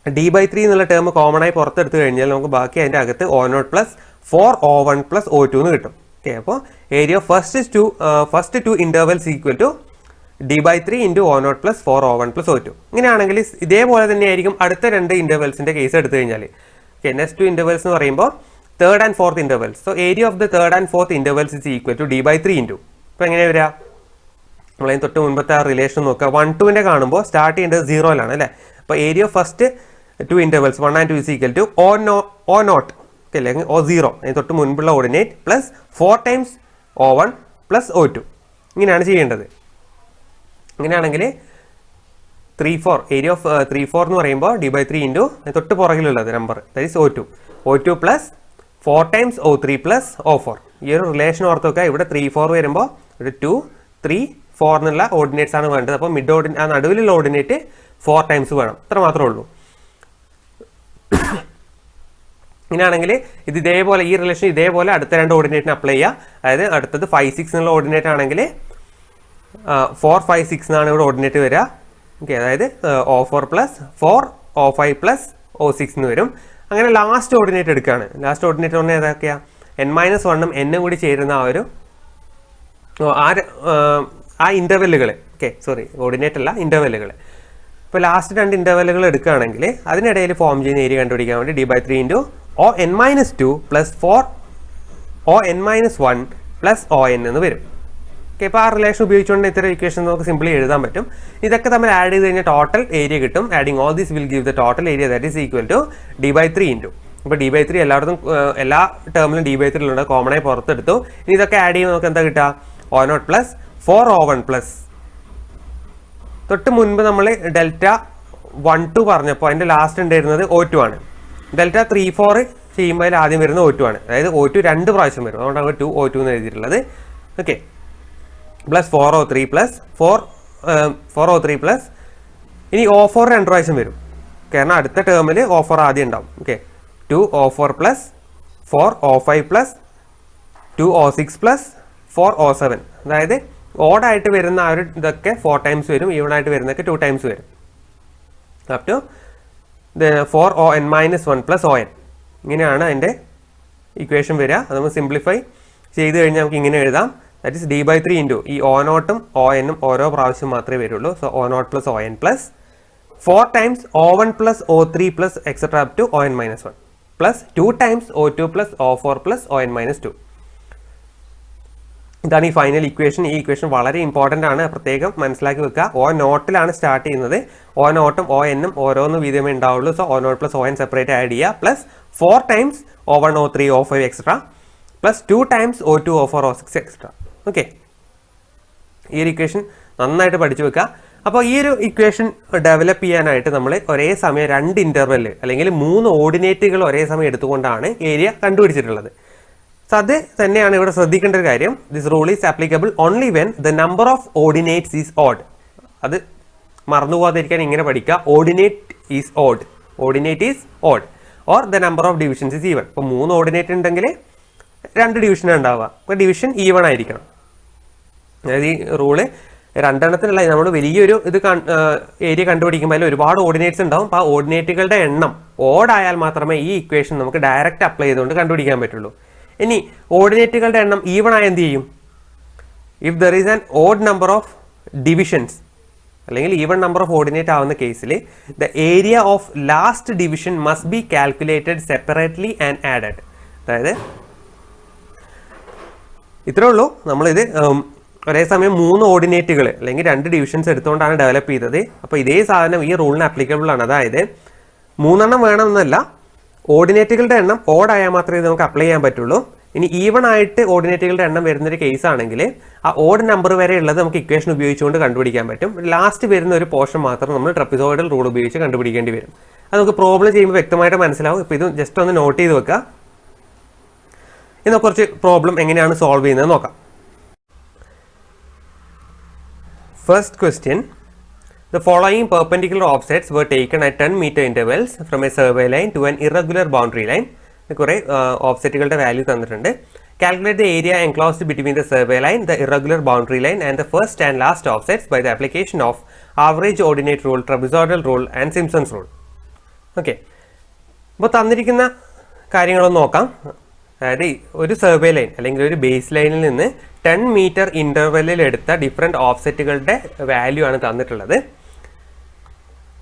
D/3 എന്നുള്ള ടേം കോമൺ ആയി പുറത്തെടുത്ത് കഴിഞ്ഞാൽ നമുക്ക് ബാക്കി അതിൻ്റെ അകത്ത് O0 + 4O1 + O2 എന്ന് കിട്ടും. ഓക്കെ, അപ്പോൾ area of first two intervals equal to D/3 into O0 + 4O1 + O2. ഇങ്ങനെയാണെങ്കിൽ ഇതേപോലെ തന്നെയായിരിക്കും അടുത്ത 2 ഇൻ്റർവെൽസിൻ്റെ കേസ് എടുത്തു കഴിഞ്ഞാൽ. ഓക്കെ, നെക്സ്റ്റ് 2 ഇൻ്റർവെൽസ് എന്ന് പറയുമ്പോൾ 3rd and 4th intervals. So area of the 3rd and 4th intervals is equal to D/3 into. ഇപ്പോൾ എങ്ങനെ വരിക? നമ്മളതിന് തൊട്ട് മുൻപത്തെ ആ റിലേഷൻ നോക്കുക. 1, 2ൻ്റെ കാണുമ്പോൾ സ്റ്റാർട്ട് ചെയ്യേണ്ടത് 0-ലാണ് അല്ലേ. അപ്പോൾ area of first 2 intervals 1 and 2 is equal to O0 അല്ലെങ്കിൽ O0 അതിന് തൊട്ട് മുൻപുള്ള ordinate plus 4 times O1 + O2. ഇങ്ങനെയാണ് ചെയ്യേണ്ടത്. ഇങ്ങനെയാണെങ്കിൽ 3, 4 ഏരിയ ഓഫ് 3, 4 എന്ന് പറയുമ്പോൾ D/3 ഇൻറ്റു തൊട്ട് പുറകിലുള്ളത് number that is O2 plus 4 times O3 + O4. ഈ ഒരു റിലേഷൻ ഓർത്ത് വെക്കുക. ഇവിടെ 3, 4 വരുമ്പോൾ ഇവിടെ 2, 3, 4 എന്നുള്ള ഓർഡിനേറ്റ്സ് ആണ് വേണ്ടത്. അപ്പോൾ ആ നടുവിലുള്ള ഓർഡിനേറ്റ് 4 times വേണം. അത്ര മാത്രമേ ഉള്ളൂ. ഇങ്ങനെയാണെങ്കിൽ ഇത് ഇതേപോലെ ഈ റിലേഷൻ ഇതേപോലെ അടുത്ത 2 ഓർഡിനേറ്റിന് അപ്ലൈ ചെയ്യുക. അതായത് അടുത്തത് 5, 6 എന്നുള്ള ഓർഡിനേറ്റ് ആണെങ്കിൽ 4, 5, 6 എന്നാണ് ഇവിടെ ഓർഡിനേറ്റ് വരിക. ഓക്കെ, അതായത് O4 + 4 O5 + O6 എന്ന് വരും. അങ്ങനെ ലാസ്റ്റ് ഓർഡിനേറ്റ് എടുക്കുകയാണ്. ലാസ്റ്റ് ഓർഡിനേറ്റ് പറഞ്ഞാൽ ഏതൊക്കെയാണ്? n-1ഉം n കൂടി ചേരുന്ന ആ ഇൻ്റർവെല്ലുകൾ. ഓക്കെ, സോറി, ഓർഡിനേറ്റ് അല്ല, ഇൻ്റർവെല്ലുകൾ. ഇപ്പോൾ ലാസ്റ്റ് 2 ഇൻ്റർവെല്ലുകൾ എടുക്കുകയാണെങ്കിൽ അതിനിടയിൽ ഫോം ചെയ്യുന്ന ഏരിയ കണ്ടുപിടിക്കാൻ വേണ്ടി D/3 into On-2 + 4 On-1 + On എന്ന് വരും. ഓക്കെ, ഇപ്പോൾ ആ റിലേഷൻ ഉപയോഗിച്ചുകൊണ്ട് ഇത്തരം ഇക്വേഷൻ നമുക്ക് സിംപ്ലി എഴുതാൻ പറ്റും. ഇതൊക്കെ തമ്മിൽ ആഡ് ചെയ്ത് കഴിഞ്ഞാൽ ടോട്ടൽ ഏരിയ കിട്ടും. Adding all this will give the total area that is equal to D/3 into. ഇപ്പോൾ D/3 എല്ലായിടത്തും എല്ലാ ടേമിലും D/3 ഉണ്ട്, കോമൺ ആയി പുറത്തെടുത്തു. ഇനി ഇതൊക്കെ ആഡ് ചെയ്യുമ്പോൾ നമുക്ക് എന്താ കിട്ടുക? O0 + 4O1 + തൊട്ട് മുൻപ് നമ്മൾ Δ12 പറഞ്ഞപ്പോൾ അതിൻ്റെ ലാസ്റ്റ് ഉണ്ടായിരുന്നത് O2 ആണ്. Δ3, 4 ചെയ്യുമ്പോൾ അതിൽ ആദ്യം വരുന്നത് O2 ആണ്. അതായത് O2 2 പ്രാവശ്യം വരും. അതുകൊണ്ടാണ് 2O2 എന്ന് എഴുതിയിട്ടുള്ളത്. ഓക്കെ, പ്ലസ് 4O3 + 4O3 + ഇനി O4 2 പ്രാവശ്യം വരും. കാരണം അടുത്ത ടേമിൽ O4 ആദ്യം ഉണ്ടാവും. Okay, 2O4 + 4O5 + 2O6 + 4O7. അതായത് ഓഡായിട്ട് വരുന്ന ആ ഒരു ഇതൊക്കെ 4 times വരും, ഈവണായിട്ട് വരുന്നതൊക്കെ 2 times വരും. Up to 4On-1 + On. ഇങ്ങനെയാണ് അതിൻ്റെ ഇക്വേഷൻ വരിക. അത് നമ്മൾ സിംപ്ലിഫൈ ചെയ്ത് കഴിഞ്ഞാൽ നമുക്ക് ഇങ്ങനെ എഴുതാം. ദാറ്റ് ഈസ് D/3 ഇൻറ്റു ഈ O0ഉം ONഉം ഓരോ പ്രാവശ്യം മാത്രമേ വരുള്ളൂ. So O0 + On + 4 times O1 + O3 + etcetera up to On-1 + 2 times O2 + O4 + On-2. ഇതാണ് ഈ ഫൈനൽ ഇക്വേഷൻ. ഈ ഇക്വേഷൻ വളരെ ഇമ്പോർട്ടൻ്റ് ആണ്, പ്രത്യേകം മനസ്സിലാക്കി വെക്കുക. O0ലാണ് സ്റ്റാർട്ട് ചെയ്യുന്നത്. O0ഉം ONഉം ഓരോന്ന് വീതമേ ഉണ്ടാവുള്ളൂ. So O0 + On separate add ചെയ്യുക. Plus 4 times O1, O3, O5 etcetera plus 2 times O2, O4, O6 etcetera. Okay, ഈ ഒരു ഇക്വേഷൻ നന്നായിട്ട് പഠിച്ചു വെക്കുക. അപ്പോൾ ഈ ഒരു ഇക്വേഷൻ ഡെവലപ്പ് ചെയ്യാനായിട്ട് നമ്മൾ ഒരേ സമയം 2 ഇൻ്റർവെൽ അല്ലെങ്കിൽ 3 ഓർഡിനേറ്റുകൾ ഒരേ സമയം എടുത്തുകൊണ്ടാണ് ഏരിയ കണ്ടുപിടിച്ചിട്ടുള്ളത്. സോ അത് തന്നെയാണ് ഇവിടെ ശ്രദ്ധിക്കേണ്ട ഒരു കാര്യം. This rule is applicable only when the number of ordinates is odd. അത് മറന്നു പോകാതിരിക്കാൻ ഇങ്ങനെ പഠിക്കുക, ordinate is odd, ordinate is odd, or the number of divisions is even. ഇപ്പോൾ 3 ഓർഡിനേറ്റ് ഉണ്ടെങ്കിൽ 2 ഡിവിഷൻ ഉണ്ടാവുക, അപ്പോൾ ഡിവിഷൻ ഈവൺ ആയിരിക്കണം. അതായത് ഈ റൂള് 2 എണ്ണത്തിനല്ല, നമ്മൾ വലിയൊരു ഇത് ഏരിയ കണ്ടുപിടിക്കുമ്പോൾ അതിൽ ഒരുപാട് ഓർഡിനേറ്റ്സ് ഉണ്ടാവും. അപ്പോൾ ആ ഓർഡിനേറ്റുകളുടെ എണ്ണം ഓഡായാൽ മാത്രമേ ഈ ഇക്വേഷൻ നമുക്ക് ഡയറക്റ്റ് അപ്ലൈ ചെയ്തുകൊണ്ട് കണ്ടുപിടിക്കാൻ പറ്റുള്ളൂ. ഇനി ഓർഡിനേറ്റുകളുടെ എണ്ണം ഈവൺ ആയ എന്ത് ചെയ്യും? If there is an odd number of divisions അല്ലെങ്കിൽ ഈവൺ നമ്പർ ഓഫ് ഓർഡിനേറ്റ് ആവുന്ന കേസിൽ the area of last division must be calculated separately and added. അതായത് ഇത്രേ ഉള്ളൂ, നമ്മളിത് ഒരേ സമയം 3 ഓർഡിനേറ്റുകൾ അല്ലെങ്കിൽ 2 ഡിവിഷൻസ് എടുത്തുകൊണ്ടാണ് ഡെവലപ്പ് ചെയ്തത്. അപ്പോൾ ഇതേ സാധനം ഈ റൂളിന് ആപ്ലിക്കബിൾ ആണ്. അതായത് 3 എണ്ണം വേണമെന്നല്ല, ഓർഡിനേറ്റുകളുടെ എണ്ണം ഓഡായാൽ മാത്രമേ നമുക്ക് അപ്ലൈ ചെയ്യാൻ പറ്റുള്ളൂ. ഇനി ഈവൺ ആയിട്ട് ഓർഡിനേറ്റുകളുടെ എണ്ണം വരുന്നൊരു കേസ് ആണെങ്കിൽ ആ ഓഡ് നമ്പർ വരെ ഉള്ളത് നമുക്ക് ഇക്വേഷൻ ഉപയോഗിച്ചുകൊണ്ട് കണ്ടുപിടിക്കാൻ പറ്റും. ലാസ്റ്റ് വരുന്ന ഒരു പോർഷൻ മാത്രം നമ്മൾ ട്രപ്പിസോയിഡൽ റൂൾ ഉപയോഗിച്ച് കണ്ടുപിടിക്കേണ്ടി വരും. അത് നമുക്ക് പ്രോബ്ലം ചെയ്യുമ്പോൾ വ്യക്തമായിട്ട് മനസ്സിലാവും. ഇപ്പോൾ ഇത് ജസ്റ്റ് ഒന്ന് നോട്ട് ചെയ്ത് വെക്കുക. ഇന്ന് കുറച്ച് പ്രോബ്ലം എങ്ങനെയാണ് സോൾവ് ചെയ്യുന്നത് നോക്കാം. First question, the following perpendicular offsets were taken at 10 meter intervals from a survey line to an irregular boundary line. കുറേ ഓഫ്സെറ്റുകളുടെ വാല്യൂ തന്നിട്ടുണ്ട്. Calculate the area enclosed between the survey line, the irregular boundary line and the first and last offsets by the application of average ordinate rule, trapezoidal rule and Simpson's rule. Okay. അപ്പോൾ തന്നിരിക്കുന്ന കാര്യങ്ങളൊന്ന് നോക്കാം. അതായത് ഒരു survey line അല്ലെങ്കിൽ ഒരു base ലൈനിൽ നിന്ന് 10 മീറ്റർ ഇൻ്റർവെല്ലിൽ എടുത്ത ഡിഫറെൻറ്റ് ഓഫ്സെറ്റുകളുടെ വാല്യൂ ആണ് തന്നിട്ടുള്ളത്.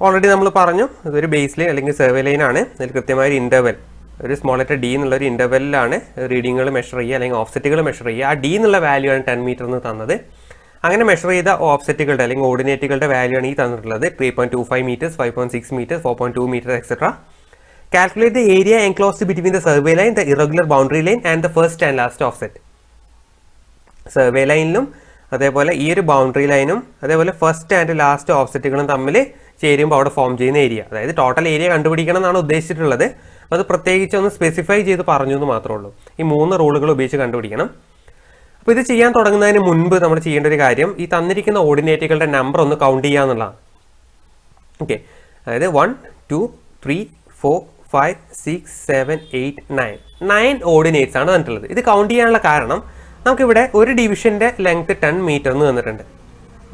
ഓൾറെഡി നമ്മൾ പറഞ്ഞു ഇതൊരു ബേസ് ലൈൻ അല്ലെങ്കിൽ സർവേ ലൈനാണ്. അതിൽ കൃത്യമായൊരു ഇൻ്റർവെൽ, ഒരു സ്മോൾ ലെറ്റർ ഡി എന്നുള്ളൊരു ഇൻ്റർവെല്ലിലാണ് റീഡിങ്ങുകൾ മെഷർ ചെയ്യുക അല്ലെങ്കിൽ ഓഫ്സെറ്റുകൾ മെഷർ ചെയ്യുക. ആ ഡി എന്നുള്ള വാല്യൂ ആണ് 10 മീറ്റർ എന്ന് തന്നത്. അങ്ങനെ മെഷർ ചെയ്ത ഓഫ്സെറ്റുകളുടെ അല്ലെങ്കിൽ ഓർഡിനേറ്റുകളുടെ വാല്യൂ ആണ് ഈ തന്നിട്ടുള്ളത്. 3.25 metres, 5.6 metres, 4.2 metres etcetera. Calculate the area enclosed between the survey line, the irregular boundary line and the first and last offset. Survey ലൈനിലും അതേപോലെ ഈ ഒരു ബൗണ്ടറി ലൈനും അതേപോലെ ഫസ്റ്റ് ആൻഡ് ലാസ്റ്റ് ഓഫ്സെറ്റുകളും തമ്മിൽ ചേരുമ്പോൾ അവിടെ ഫോം ചെയ്യുന്ന ഏരിയ, അതായത് ടോട്ടൽ ഏരിയ കണ്ടുപിടിക്കണം എന്നാണ് ഉദ്ദേശിച്ചിട്ടുള്ളത്. അത് പ്രത്യേകിച്ച് ഒന്ന് സ്പെസിഫൈ ചെയ്ത് പറഞ്ഞു എന്ന് മാത്രമേ ഉള്ളൂ. ഈ 3 റൂളുകൾ ഉപയോഗിച്ച് കണ്ടുപിടിക്കണം. അപ്പോൾ ഇത് ചെയ്യാൻ തുടങ്ങുന്നതിന് മുൻപ് നമ്മൾ ചെയ്യേണ്ട ഒരു കാര്യം, ഈ തന്നിരിക്കുന്ന ഓർഡിനേറ്റുകളുടെ നമ്പർ ഒന്ന് കൗണ്ട് ചെയ്യുക എന്നുള്ളതാണ്. ഓക്കെ, അതായത് 1, 2, 3, 4, 5, 6, 7, 8, 9 ഓർഡിനേറ്റ്സ് ആണ് തന്നിട്ടുള്ളത്. ഇത് കൗണ്ട് ചെയ്യാനുള്ള കാരണം നമുക്കിവിടെ ഒരു ഡിവിഷൻ്റെ ലെങ്ത് 10 മീറ്റർ എന്ന് തന്നിട്ടുണ്ട്.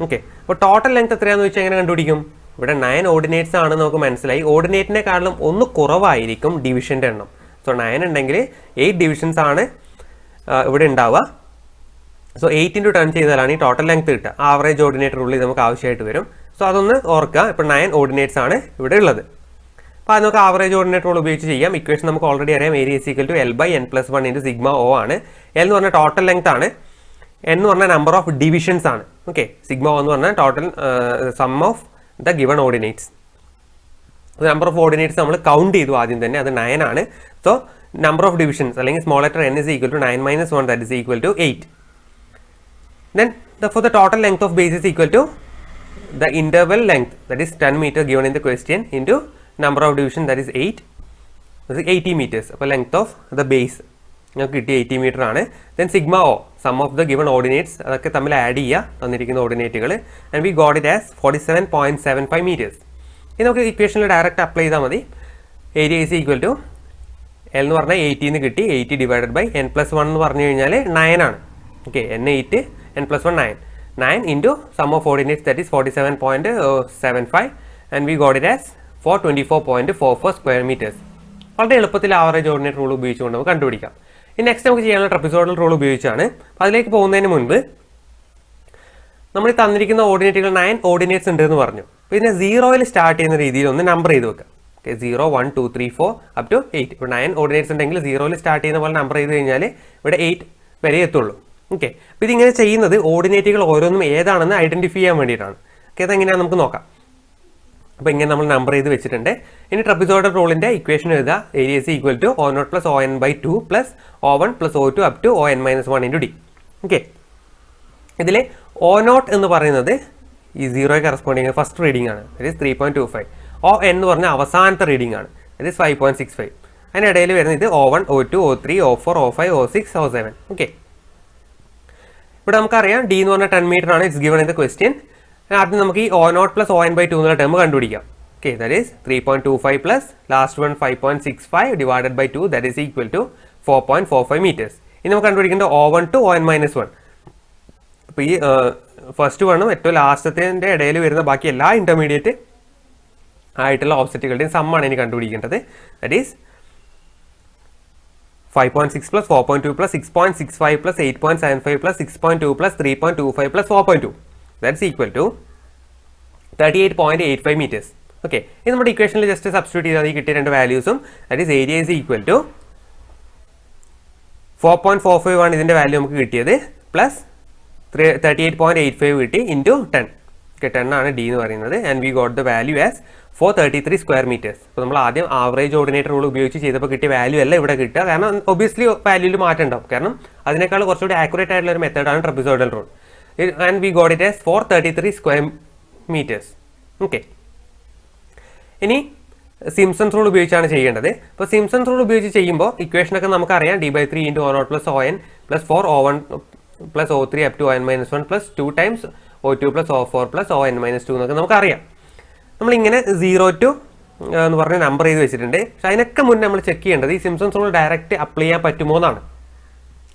ഓക്കെ, അപ്പോൾ ടോട്ടൽ ലെങ്ത് എത്രയാണെന്ന് വെച്ചാൽ എങ്ങനെ കണ്ടുപിടിക്കും? ഇവിടെ 9 ഓർഡിനേറ്റ്സ് ആണ് നമുക്ക് മനസ്സിലായി. ഓർഡിനേറ്റിനെക്കാളും ഒന്ന് കുറവായിരിക്കും ഡിവിഷൻ്റെ എണ്ണം. സോ 9 ഉണ്ടെങ്കിൽ 8 ഡിവിഷൻസ് ആണ് ഇവിടെ ഉണ്ടാവുക. സോ 8 × 10 ചെയ്താലാണ് ഈ ടോട്ടൽ ലെങ്ത് കിട്ടുക. ആവറേജ് ഓർഡിനേറ്റ് റൂളിൽ നമുക്ക് ആവശ്യമായിട്ട് വരും. സോ അതൊന്ന് ഓർക്കുക. ഇപ്പോൾ 9 ഓർഡിനേറ്റ്സ് ആണ് ഇവിടെ ഉള്ളത്. അപ്പോൾ അത് നമുക്ക് ആവറേജ് ഓർഡിനേറ്റ് റൂൾ ഉപയോഗിച്ച് ചെയ്യാം. ഇക്വേഷൻ നമുക്ക് ഓൾറെഡി അറിയാം, area is equal to L/n+1 × sigma O ആണ്. L എന്ന് പറഞ്ഞാൽ ടോട്ടൽ ലെങ്ത് ആണ്, N എന്ന് പറഞ്ഞാൽ നമ്പർ ഓഫ് ഡിവിഷൻസ് ആണ്. ഓക്കെ, സിഗ്മ O എന്ന് പറഞ്ഞാൽ total some of the given ordinates. Number of ordinates നമ്മൾ കൗണ്ട് ചെയ്തു ആദ്യം തന്നെ, അത് 9 ആണ്. സോ നമ്പർ ഓഫ് ഡിവിഷൻസ് അല്ലെങ്കിൽ small letter n is equal to 9 - 1, that is equal to 8. Then for the total length of base is equal to the interval length, that is 10 meter given in the question, into number of division, that is 8, that is 80 meters. അപ്പോൾ length of the base നമുക്ക് കിട്ടിയ 80 metre ആണ്. Then sigma O, sum of the given ordinates, അതൊക്കെ തമ്മിൽ add ചെയ്യുക തന്നിരിക്കുന്ന ഓർഡിനേറ്റുകൾ. And we got it as 47.75 metres. ഇത് നമുക്ക് ഇക്വേഷനിൽ ഡയറക്റ്റ് അപ്ലൈ ചെയ്താൽ മതി. Area is equal to L എന്ന് പറഞ്ഞാൽ 80 എന്ന് കിട്ടി, 80 ഡിവൈഡഡ് ബൈ n+1 എന്ന് പറഞ്ഞു കഴിഞ്ഞാൽ 9 ആണ്. Okay, n 8, n+1 9 into sum of ordinates, that is 47.75, and we got it as 424.44 square metres. വളരെ എളുപ്പത്തിൽ ആവറേജ് ഓർഡിനേറ്റ് റൂൾ ഉപയോഗിച്ചുകൊണ്ട് നമുക്ക് കണ്ടുപിടിക്കാം. ഇനി നെക്സ്റ്റ് നമുക്ക് ചെയ്യാനുള്ള ട്രപ്പിസോയിഡൽ റൂൾ ഉപയോഗിച്ചാണ്. അപ്പോൾ അതിലേക്ക് പോകുന്നതിന് മുൻപ് നമ്മൾ തന്നിരിക്കുന്ന ഓർഡിനേറ്റുകൾ 9 ഓർഡിനേറ്റ്സ് ഉണ്ട് എന്ന് പറഞ്ഞു. പിന്നെ 0യിൽ സ്റ്റാർട്ട് ചെയ്യുന്ന രീതിയിൽ ഒന്ന് നമ്പർ ചെയ്ത് വെക്കാം. Okay, 0, 1, 2, 3, 4 up to 8. ഇപ്പോൾ 9 ഓർഡിനേറ്റ്സ് ഉണ്ടെങ്കിൽ 0യിൽ സ്റ്റാർട്ട് ചെയ്യുന്ന പോലെ നമ്പർ ചെയ്ത് കഴിഞ്ഞാൽ ഇവിടെ 8 വരെ എത്തുള്ളൂ. ഓക്കെ, അപ്പോൾ ഇതിങ്ങനെ ചെയ്യുന്നത് ഓർഡിനേറ്റുകൾ ഓരോന്നും ഏതാണെന്ന് ഐഡൻറ്റിഫൈ ചെയ്യാൻ വേണ്ടിയിട്ടാണ്. ഓക്കെ, അതെങ്ങനെയാണ് നമുക്ക് നോക്കാം. അപ്പോൾ ഇങ്ങനെ നമ്മൾ നമ്പർ ചെയ്ത് വെച്ചിട്ടുണ്ട്. ഇനി ട്രപ്പിസോയിഡൽ റൂളിൻ്റെ ഇക്വേഷൻ എഴുതുക. Area is equal to O0 + ON/2 + O1 + O2 up to ON - 1 × D. Okay, ഇതിൽ O0 എന്ന് പറയുന്നത് ഈ 0 കറസ്പോണ്ടിങ് ഫസ്റ്റ് റീഡിംഗ് ആണ്, ദാറ്റ് ഈസ് 3.25. ON എന്ന് പറഞ്ഞാൽ അവസാനത്തെ റീഡിംഗ് ആണ്, ദാറ്റ് ഈസ് 5.65. അതിനിടയിൽ വരുന്നത് ഇത് O1, O2, O3, O4, O5, O6, O7. Okay, ഇവിടെ നമുക്കറിയാം D എന്ന് പറഞ്ഞാൽ 10 മീറ്റർ ആണ്. It's given in the question. ആദ്യം നമുക്ക് ഈ O0 പ്ലസ് ON/2 എന്നുള്ള ടേം കണ്ടുപിടിക്കാം. Okay, that is 3.25 plus last one 5.65 divided by 2, that is equal to 4.45 metres. ഇനി നമുക്ക് കണ്ടുപിടിക്കേണ്ട O1 to ON-1. അപ്പോൾ ഈ ഫസ്റ്റ് വണ്ണും ഏറ്റവും ലാസ്റ്റത്തിൻ്റെ ഇടയിൽ വരുന്ന ബാക്കി എല്ലാ ഇൻ്റർമീഡിയറ്റ് ആയിട്ടുള്ള ഓഫ്സെറ്റുകളുടെയും സമ്മാണ് ഇനി കണ്ടുപിടിക്കേണ്ടത്. That is 5.6 plus 4.2 plus 6.65 plus 8.75 plus 6.2 plus 3.25 plus 4.2, that's equal to 38.85 metres. Okay, ഇത് നമ്മുടെ ഇക്വേഷനിൽ ജസ്റ്റ് സബ്സ്റ്റിറ്റ്യൂട്ട് ചെയ്താൽ ഈ കിട്ടിയ രണ്ട് വാല്യൂസും, that is area is equal to 4.45 ആണ് ഇതിൻ്റെ വാല്യൂ നമുക്ക് കിട്ടിയത്, പ്ലസ് 38.85 കിട്ടി ഇൻറ്റു 10. ഓക്കെ, 10 ആണ് D എന്ന് പറയുന്നത്. And we got the value as 433 square metres. അപ്പോൾ നമ്മൾ ആദ്യം ആവറേജ് ഓർഡിനേറ്റർ റൂൾ ഉപയോഗിച്ച് ചെയ്തപ്പോൾ കിട്ടിയ വാല്യൂ അല്ല ഇവിടെ കിട്ടുക. കാരണം ഒബ്വിയസ്ലി വാല്യൂയിൽ മാറ്റം ഉണ്ടാവും. കാരണം അതിനേക്കാൾ കുറച്ചുകൂടി ആക്യുറേറ്റ് ആയിട്ടുള്ള ഒരു മെത്തേഡാണ് trapezoidal rule. And we got it as 433 square metres. Okay, ഇനി സിംപ്സൺസ് റൂൾ ഉപയോഗിച്ചാണ് ചെയ്യേണ്ടത്. അപ്പോൾ സിംപ്സൺസ് റൂൾ ഉപയോഗിച്ച് ചെയ്യുമ്പോൾ ഇക്വേഷനൊക്കെ നമുക്കറിയാം. D/3 × O0 plus ON plus 4 O1 plus O3 up to ON-1 plus 2 times O2 plus O4 plus ON-2 എന്നൊക്കെ നമുക്കറിയാം. നമ്മളിങ്ങനെ 0 to എന്ന് പറഞ്ഞ് നമ്പർ ചെയ്ത് വെച്ചിട്ടുണ്ട്. പക്ഷെ അതിനൊക്കെ മുന്നേ നമ്മൾ ചെക്ക് ചെയ്യേണ്ടത് ഈ സിംപ്സൺസ് റൂൾ ഡയറക്റ്റ് അപ്ലൈ ചെയ്യാൻ പറ്റുമോ എന്നാണ്.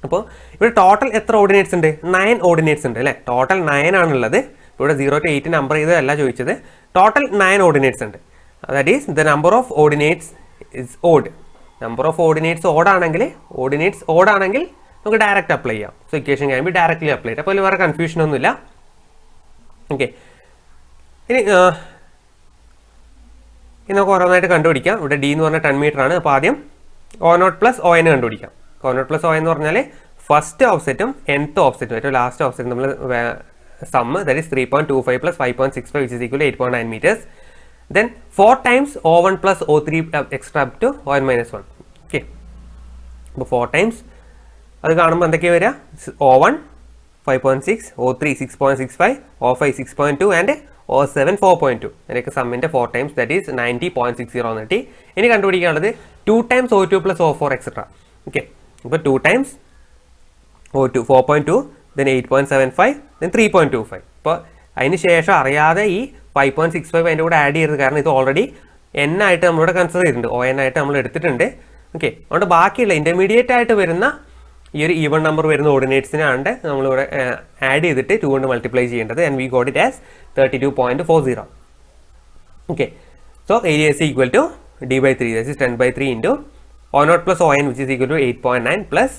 അപ്പോൾ ഇവിടെ ടോട്ടൽ എത്ര ഓർഡിനേറ്റ്സ് ഉണ്ട്? 9 ഓർഡിനേറ്റ്സ് ഉണ്ട് അല്ലേ? ടോട്ടൽ 9 ആണുള്ളത്. ഇവിടെ 0 to 8 നമ്പർ ചെയ്തതല്ല ചോദിച്ചത്. ടോട്ടൽ 9 ഓർഡിനേറ്റ്സ് ഉണ്ട്. That is the number of ordinates is odd. Number of ordinates ഓടാണെങ്കിൽ നമുക്ക് ഡയറക്റ്റ് അപ്ലൈ ചെയ്യാം. So equation can be directly applied. അപ്പോൾ വേറെ കൺഫ്യൂഷൻ ഒന്നുമില്ല. ഓക്കെ, ഇനി നമുക്ക് ഓരോന്നായിട്ട് കണ്ടുപിടിക്കാം. ഇവിടെ D എന്ന് പറഞ്ഞാൽ 10 മീറ്റർ ആണ്. അപ്പോൾ ആദ്യം O0 പ്ലസ് ON കണ്ടുപിടിക്കാം. O0 പ്ലസ് ON എന്ന് പറഞ്ഞാൽ ഫസ്റ്റ് ഓഫ്സെറ്റും nth ഓഫ്സെറ്റും ഏറ്റവും ലാസ്റ്റ് ഓഫ്സെറ്റും നമ്മൾ sum, that is 3.25 plus 5.65 which is equal to 8.9 metres. Then 4 times O1 plus O3 extra up to ON-1. Okay, അപ്പോൾ 4 ടൈംസ് അത് കാണുമ്പോൾ എന്തൊക്കെയാണ് വരിക? O1 5.6, O3 6.65, O5 6.2 and O7 4.2. അതിനൊക്കെ സമ്മിൻ്റെ 4 ടൈംസ്, ദാറ്റ് ഈസ് 90.60 എന്ന് കിട്ടി. ഇനി കണ്ടുപിടിക്കാനുള്ളത് 2 times O2 plus O4 et cetera. Okay, ഇപ്പോൾ 2 ടൈംസ് O2 4.2, ദെൻ 8.75, ദെൻ 3.25. അപ്പോൾ അതിന് ശേഷം അറിയാതെ ഈ 5.65 അതിൻ്റെ കൂടെ ആഡ് ചെയ്യരുത്. കാരണം ഇത് ഓൾറെഡി N ആയിട്ട് നമ്മളിവിടെ കൺസിഡർ ചെയ്തിട്ടുണ്ട്, ON ആയിട്ട് നമ്മൾ എടുത്തിട്ടുണ്ട്. ഓക്കെ, അതുകൊണ്ട് ബാക്കിയുള്ള ഇൻ്റർമീഡിയറ്റ് ആയിട്ട് വരുന്ന ഈ ഒരു ഈവൺ നമ്പർ വരുന്ന ഓർഡിനേറ്റ്സിനാണ് നമ്മളിവിടെ ആഡ് ചെയ്തിട്ട് 2 കൊണ്ട് മൾട്ടിപ്ലൈ ചെയ്യേണ്ടത്. And we got it as 32.40. Okay, so area is equal to D/3, that is 10/3 into O0 plus ON which is equal to 8.9 plus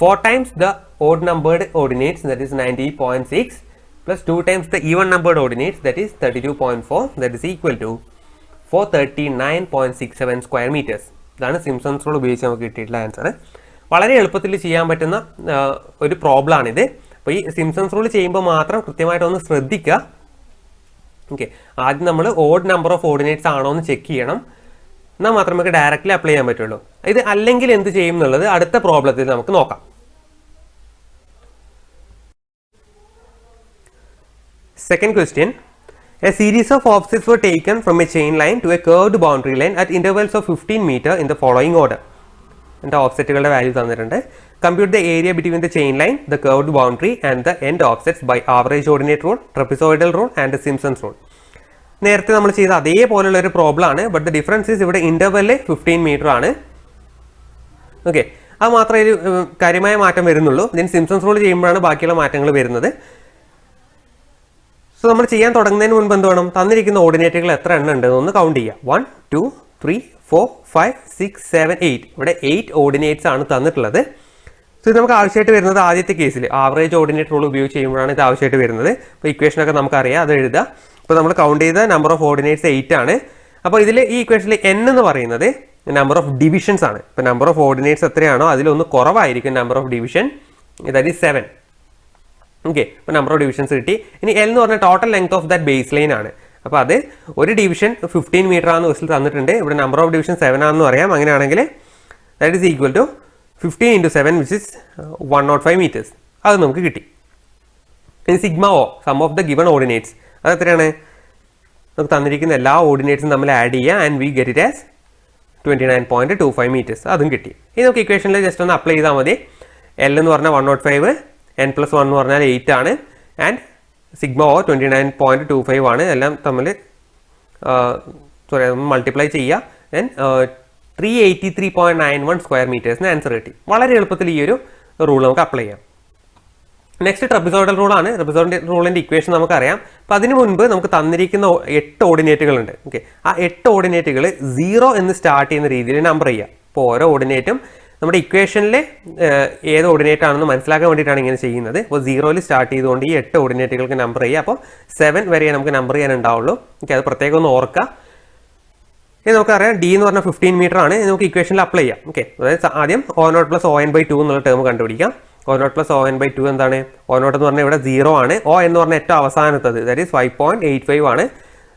4 times the odd numbered ordinates, that is 90.6 plus 2 times the even numbered ordinates, that is 32.4, that is equal to 439.67 square metres. ഇതാണ് Simpson's rule ഉപയോഗിച്ച് നമുക്ക് കിട്ടിയിട്ടുള്ള answer. വളരെ എളുപ്പത്തിൽ ചെയ്യാൻ പറ്റുന്ന ഒരു പ്രോബ്ലമാണിത്. അപ്പോൾ ഈ സിംപ്സൺസ് റൂൾ ചെയ്യുമ്പോൾ മാത്രം കൃത്യമായിട്ടൊന്ന് ശ്രദ്ധിക്കുക. ഓക്കെ, ആദ്യം നമ്മൾ ഓഡ് നമ്പർ ഓഫ് ഓർഡിനേറ്റ്സ് ആണോ എന്ന് ചെക്ക് ചെയ്യണം. എന്നാൽ മാത്രമേ നമുക്ക് ഡയറക്റ്റ്ലി അപ്ലൈ ചെയ്യാൻ പറ്റുള്ളൂ. ഇത് അല്ലെങ്കിൽ എന്ത് ചെയ്യും എന്നുള്ളത് അടുത്ത പ്രോബ്ലത്തിൽ നമുക്ക് നോക്കാം. Second question, a series of offsets were taken from a chain line to a curved boundary line at intervals of 15 meter in the following order. And the ഓഫ്സെറ്റുകളുടെ വാല്യൂ തന്നിട്ടുണ്ട്. Compute the area between the chain line, the curved boundary and the end offsets by average ordinate rule, trapezoidal rule and Simpson's rule. നേരത്തെ നമ്മൾ ചെയ്ത അതേപോലെയുള്ള ഒരു problem ആണ്. But the difference is ഇവിടെ interval 15 metre ആണ്. Okay, അത് മാത്രമേ ഒരു കാര്യമായ മാറ്റം വരുന്നുള്ളൂ. ദെൻ സിംപ്സൺസ് റൂൾ ചെയ്യുമ്പോഴാണ് ബാക്കിയുള്ള മാറ്റങ്ങൾ വരുന്നത്. സോ നമ്മൾ ചെയ്യാൻ തുടങ്ങുന്നതിന് മുൻപ് എന്ത് വേണം? തന്നിരിക്കുന്ന ഓർഡിനേറ്റുകൾ എത്ര എണ്ണം ഉണ്ട് എന്ന് കൗണ്ട് ചെയ്യുക. 1 2 3 4 5 6 7 8. ഇവിടെ 8 ഓർഡിനേറ്റ്സ് ആണ് തന്നിട്ടുള്ളത്. സോ ഇത് നമുക്ക് ആവശ്യമായിട്ട് വരുന്നത് ആദ്യത്തെ കേസിൽ ആവറേജ് ഓർഡിനേറ്റ് റൂൾ ഉപയോഗിച്ച് ചെയ്യുമ്പോഴാണ് ഇത് ആവശ്യമായിട്ട് വരുന്നത്. അപ്പോൾ ഇക്വേഷനൊക്കെ നമുക്കറിയാം, അത് എഴുതുക. അപ്പോൾ നമ്മൾ കൗണ്ട് ചെയ്ത നമ്പർ ഓഫ് ഓർഡിനേറ്റ്സ് 8 ആണ്. അപ്പോൾ ഇതിൽ ഈ ഇക്വേഷനിൽ n എന്ന് പറയുന്നത് നമ്പർ ഓഫ് ഡിവിഷൻസ് ആണ്. ഇപ്പോൾ നമ്പർ ഓഫ് ഓർഡിനേറ്റ്സ് എത്രയാണോ അതിലൊന്ന് കുറവായിരിക്കും number of division, that is 7. Okay, ഇപ്പോൾ നമ്പർ ഓഫ് ഡിവിഷൻസ് കിട്ടി. ഇനി L എന്ന് പറഞ്ഞാൽ total length of that base line ആണ്. അപ്പോൾ അത് ഒരു ഡിവിഷൻ 15 മീറ്റർ ആണെന്ന് ക്വസ്റ്റിൽ തന്നിട്ടുണ്ട്. ഇവിടെ നമ്പർ ഓഫ് ഡിവിഷൻ 7 ആണെന്ന് പറയാം. അങ്ങനെയാണെങ്കിൽ that is equal to 15 × 7 which is 105 metres. അത് നമുക്ക് കിട്ടി. ഇനി sigma O, sum of the given ordinates, അത് എത്രയാണ്? നമുക്ക് തന്നിരിക്കുന്ന എല്ലാ ഓർഡിനേറ്റ്സും നമ്മൾ ആഡ് ചെയ്യുക. And we get it as 29.25 meters. അതും കിട്ടി. ഇനി നമുക്ക് ഇക്വേഷനിൽ ജസ്റ്റ് ഒന്ന് അപ്ലൈ ചെയ്താൽ മതി. L എന്ന് പറഞ്ഞാൽ 105, n+1 എന്ന് പറഞ്ഞാൽ 8 ആണ്, ആൻഡ് സിഗ്മ O 29.25 ആണ്. എല്ലാം തമ്മിൽ മൾട്ടിപ്ലൈ ചെയ്യുക, ദെൻ 383.91 സ്ക്വയർ മീറ്റേഴ്സിന് ആൻസർ കിട്ടി. വളരെ എളുപ്പത്തിൽ ഈ ഒരു റൂൾ നമുക്ക് അപ്ലൈ ചെയ്യാം. നെക്സ്റ്റ് ട്രപ്പിസോയിഡൽ റൂളാണ്. ട്രപ്പിസോയിഡൽ റൂളിൻ്റെ ഇക്വേഷൻ നമുക്കറിയാം. അപ്പം അതിന് മുൻപ് നമുക്ക് തന്നിരിക്കുന്ന 8 ഓർഡിനേറ്റുകളുണ്ട്. ഓക്കെ, ആ 8 ഓർഡിനേറ്റുകൾ 0 എന്ന് സ്റ്റാർട്ട് ചെയ്യുന്ന രീതിയിൽ നമ്പർ ചെയ്യുക. അപ്പോൾ ഓരോ ഓർഡിനേറ്റും നമ്മുടെ ഇക്വേഷനിൽ ഏത് ഓർഡിനേറ്റ് ആണെന്ന് മനസ്സിലാക്കാൻ വേണ്ടിയിട്ടാണ് ഇങ്ങനെ ചെയ്യുന്നത്. അപ്പോൾ 0യിൽ സ്റ്റാർട്ട് ചെയ്തുകൊണ്ട് ഈ 8 ഓർഡിനേറ്റുകൾക്ക് നമ്പർ ചെയ്യുക. അപ്പോൾ 7 വരെ നമുക്ക് നമ്പർ ചെയ്യാനുണ്ടാവുള്ളൂ. ഓക്കെ, അത് പ്രത്യേകം ഒന്ന് ഓർക്കുക. ഇനി നമുക്കറിയാം D എന്ന് പറഞ്ഞാൽ 15 മീറ്റർ ആണ്. നമുക്ക് ഇക്വേഷനിൽ അപ്ലൈ ചെയ്യാം. ഓക്കെ, അതായത് ആദ്യം O0 + ON/2 എന്നുള്ള ടേം കണ്ടുപിടിക്കാം. O0 + ON/2 എന്താണ്? O0 എന്ന് പറഞ്ഞാൽ ഇവിടെ 0 ആണ്. O എന്ന് പറഞ്ഞാൽ ഏറ്റവും അവസാനത്തത്, ദാറ്റ് ഈസ് 5.85 ആണ്.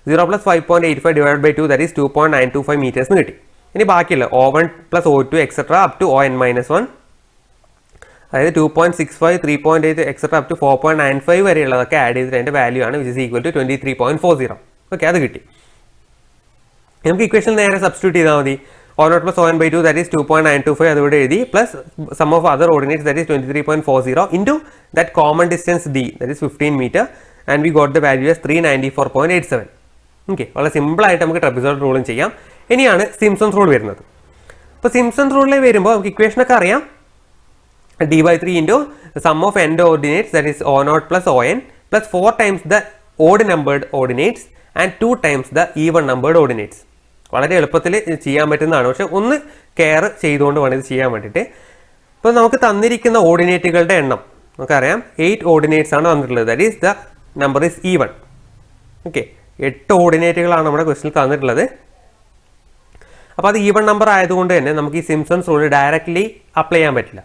0 + 5.85 divide by 2, that is 2.925 metres കിട്ടി. ഇനി ബാക്കിയുള്ള O1 + O2 etcetera up to ON-1, അതായത് 2.65, 3.8 എക്സെട്ര അപ് ടു 4.95 വരെയുള്ളതൊക്കെ ആഡ് ചെയ്തിട്ട് അതിൻ്റെ വാല്യൂ ആണ്, which is equal to 23.40. Okay, അത് കിട്ടി. നമുക്ക് ഇക്വേഷൻ നേരെ സബ്സ്റ്റിറ്റ്യൂട്ട് ചെയ്താൽ മതി. O0 + ON/2 that is 2.925 അതുകൂടെ എഴുതി, plus sum of other ordinates that is 23.40 into that common distance D that is 15 meter and we got the value as 394.87. Okay, വളരെ സിമ്പിളായിട്ട് നമുക്ക് ട്രപ്പിസോയിഡൽ റൂളും ചെയ്യാം. ഇനിയാണ് സിംപ്സൺസ് റൂൾ വരുന്നത്. അപ്പോൾ സിംപ്സൺസ് റൂളിൽ വരുമ്പോൾ നമുക്ക് ഇക്വേഷനൊക്കെ അറിയാം. D/3 into sum of n ordinates that is O0 + ON plus 4 times the odd numbered ordinates and 2 times the even numbered ordinates. വളരെ എളുപ്പത്തിൽ ചെയ്യാൻ പറ്റുന്നതാണ്, പക്ഷെ ഒന്ന് കെയർ ചെയ്തുകൊണ്ട് വേണം ഇത് ചെയ്യാൻ വേണ്ടിയിട്ട്. ഇപ്പോൾ നമുക്ക് തന്നിരിക്കുന്ന ഓർഡിനേറ്റുകളുടെ എണ്ണം നമുക്കറിയാം. 8 ഓർഡിനേറ്റ്സ് ആണ് തന്നിട്ടുള്ളത്. That is the number is even. Okay, 8 ഓർഡിനേറ്റുകളാണ് നമ്മുടെ ക്വസ്റ്റിനിൽ തന്നിട്ടുള്ളത്. അപ്പോൾ അത് ഈവൺ നമ്പർ ആയതുകൊണ്ട് തന്നെ നമുക്ക് ഈ സിംപ്സൺസ് റൂൾ ഡയറക്റ്റ്ലി അപ്ലൈ ചെയ്യാൻ പറ്റില്ല.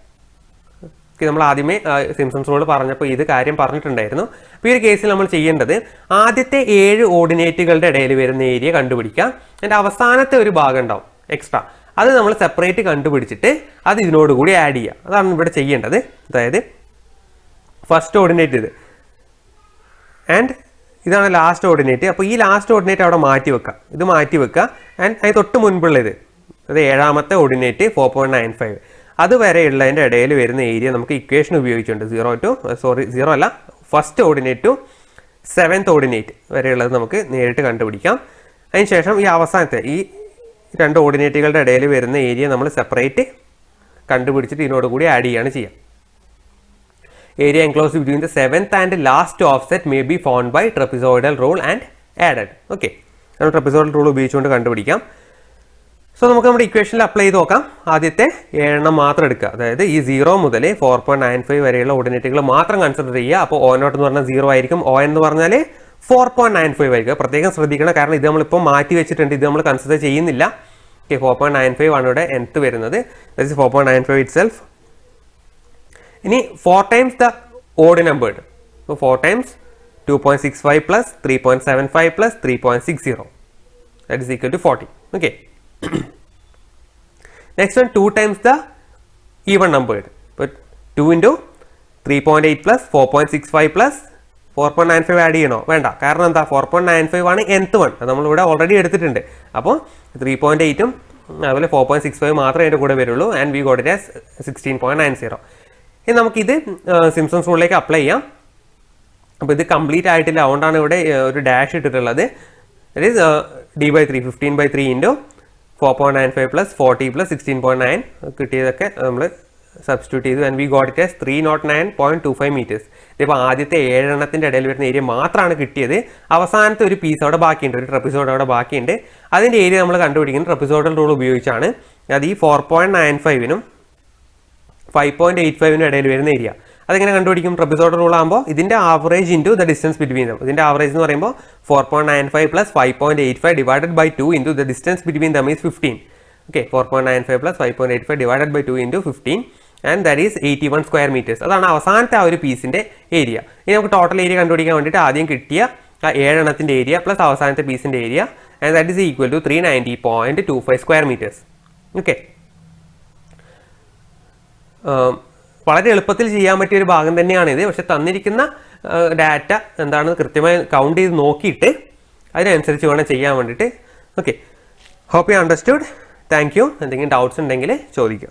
നമ്മൾ ആദ്യമേ സിംപ്സൺസ് റൂൾ പറഞ്ഞപ്പോൾ ഇത് കാര്യം പറഞ്ഞിട്ടുണ്ടായിരുന്നു. അപ്പോൾ ഈ ഒരു കേസിൽ നമ്മൾ ചെയ്യേണ്ടത് ആദ്യത്തെ 7 ഓർഡിനേറ്റുകളുടെ ഇടയിൽ വരുന്ന ഏരിയ കണ്ടുപിടിക്കാം. അതിൻ്റെ അവസാനത്തെ ഒരു ഭാഗം ഉണ്ടാവും എക്സ്ട്രാ, അത് നമ്മൾ സെപ്പറേറ്റ് കണ്ടുപിടിച്ചിട്ട് അത് ഇതിനോടുകൂടി ആഡ് ചെയ്യുക. അതാണ് ഇവിടെ ചെയ്യേണ്ടത്. അതായത് ഫസ്റ്റ് ഓർഡിനേറ്റ് ഇത്, ആൻഡ് ഇതാണ് ലാസ്റ്റ് ഓർഡിനേറ്റ്. അപ്പോൾ ഈ ലാസ്റ്റ് ഓർഡിനേറ്റ് അവിടെ മാറ്റി വെക്കുക, ഇത് മാറ്റി വെക്കുക. ആൻഡ് അതിന് തൊട്ട് മുൻപുള്ള ഇത്, അത് 7ാമത്തെ ഓർഡിനേറ്റ് 4.95, അതുവരെയുള്ളതിൻ്റെ ഇടയിൽ വരുന്ന ഏരിയ നമുക്ക് ഇക്വേഷൻ ഉപയോഗിച്ചുകൊണ്ട് 0 അല്ല, first ordinate to 7th ordinate വരെയുള്ളത് നമുക്ക് നേരിട്ട് കണ്ടുപിടിക്കാം. അതിനുശേഷം ഈ അവസാനത്തെ ഈ 2 ഓർഡിനേറ്റുകളുടെ ഇടയിൽ വരുന്ന ഏരിയ നമ്മൾ സെപ്പറേറ്റ് കണ്ടുപിടിച്ചിട്ട് ഇതിനോടുകൂടി ആഡ് ചെയ്യുകയാണ് ചെയ്യുക. Area enclose between the 7th and last offset may be found by trapezoidal rule and added. Okay, നമ്മൾ ട്രപ്പിസോയിഡൽ റൂൾ ഉപയോഗിച്ചുകൊണ്ട് കണ്ടുപിടിക്കാം. സോ നമുക്ക് നമ്മുടെ ഇക്വേഷനിൽ അപ്ലൈ ചെയ്ത് നോക്കാം. ആദ്യത്തെ 7 മാത്രം എടുക്കുക, അതായത് ഈ 0 മുതൽ 4.95 വരെയുള്ള ഓർഡിനേറ്റുകൾ മാത്രം കൺസിഡർ ചെയ്യുക. അപ്പോൾ O0 എന്ന് പറഞ്ഞാൽ 0 ആയിരിക്കും, ON എന്ന് പറഞ്ഞാൽ 4.95 ആയിരിക്കും. പ്രത്യേകം ശ്രദ്ധിക്കണം, കാരണം ഇത് നമ്മളിപ്പോൾ മാറ്റി വെച്ചിട്ടുണ്ട്, ഇത് നമ്മൾ കൺസിഡർ ചെയ്യുന്നില്ല. ഓക്കെ, 4.95 ആണ് ഇവിടെ nth വരുന്നത്, ദാറ്റ് ഈസ് 4.95 itself. ഇനി 4 times the odd numbered, അപ്പോൾ 4 times 2.65 plus 3.75 plus 3.60, that is equal to 40. Okay. Next one, 2 times the even numbered, but 2 into 3.8 plus 4.65 plus 4.95 add ചെയ്യണോ? വേണ്ട, കാരണം എന്താ, 4.95 ആണ് nth വൺ, അത് നമ്മളിവിടെ ഓൾറെഡി എടുത്തിട്ടുണ്ട്. അപ്പോൾ 3.8ഉം അതുപോലെ 4.65 മാത്രമേ അതിൻ്റെ കൂടെ വരുള്ളൂ. And we got it as 16.90. ഇനി നമുക്കിത് സിംപ്സൺസ് റൂളിലേക്ക് അപ്ലൈ ചെയ്യാം. അപ്പോൾ ഇത് കംപ്ലീറ്റ് ആയിട്ടില്ല, അതുകൊണ്ടാണ് ഇവിടെ ഒരു ഡാഷ് ഇട്ടിട്ടുള്ളത്. That is D/3 15/3 into 4.95 plus 40 plus 16.9 കിട്ടിയതൊക്കെ നമ്മൾ സബ്സ്റ്റിറ്റ്യൂട്ട് ചെയ്തു. And we got it as 309.25 metres. ഇതിപ്പോൾ ആദ്യത്തെ 7 എണ്ണത്തിൻ്റെ ഇടയിൽ വരുന്ന ഏരിയ മാത്രമാണ് കിട്ടിയത്. അവസാനത്തെ ഒരു പീസ് അവിടെ ബാക്കിയുണ്ട്, ഒരു ട്രപ്പിസോഡ് അവിടെ ബാക്കിയുണ്ട്. അതിൻ്റെ ഏരിയ നമ്മൾ കണ്ടുപിടിക്കുന്നത് ട്രപ്പിസോഡൽ റൂൾ ഉപയോഗിച്ചാണ്. അത് ഈ 4.95നും 5.85നും ഇടയിൽ വരുന്ന ഏരിയ. അതെങ്ങനെ കണ്ടുപിടിക്കും? ട്രപ്പിസോഡൽ റൂൾ ആകുമ്പോൾ ഇതിൻ്റെ average into the distance between dum. ഇതിൻ്റെ ആവറേജ് എന്ന് പറയുമ്പോൾ 4.95 plus 5.85 divided by 2 into the distance between them is 15. Okay, 4.95 plus 5.85 divided by 2 into 15 and that is 81 square meters. അതാണ് അവസാനത്തെ ആ ഒരു പീസിൻ്റെ ഏരിയ. ഇനി നമുക്ക് ടോട്ടൽ ഏരിയ കണ്ടുപിടിക്കാൻ വേണ്ടിയിട്ട് ആദ്യം കിട്ടിയ ആ 7 എണ്ണത്തിൻ്റെ ഏരിയ പ്ലസ് അവസാനത്തെ പീസിൻ്റെ area, and that is equal to 390.25 square metres. Okay, വളരെ എളുപ്പത്തിൽ ചെയ്യാൻ പറ്റിയ ഒരു ഭാഗം തന്നെയാണിത്. പക്ഷെ തന്നിരിക്കുന്ന ഡാറ്റ എന്താണെന്ന് കൃത്യമായി കൗണ്ട് ചെയ്ത് നോക്കിയിട്ട് അതിനനുസരിച്ച് വേണം ചെയ്യാൻ വേണ്ടിയിട്ട്. Okay, hope you understood. Thank you. എന്തെങ്കിലും ഡൗട്ട്സ് ഉണ്ടെങ്കിൽ ചോദിക്കുക.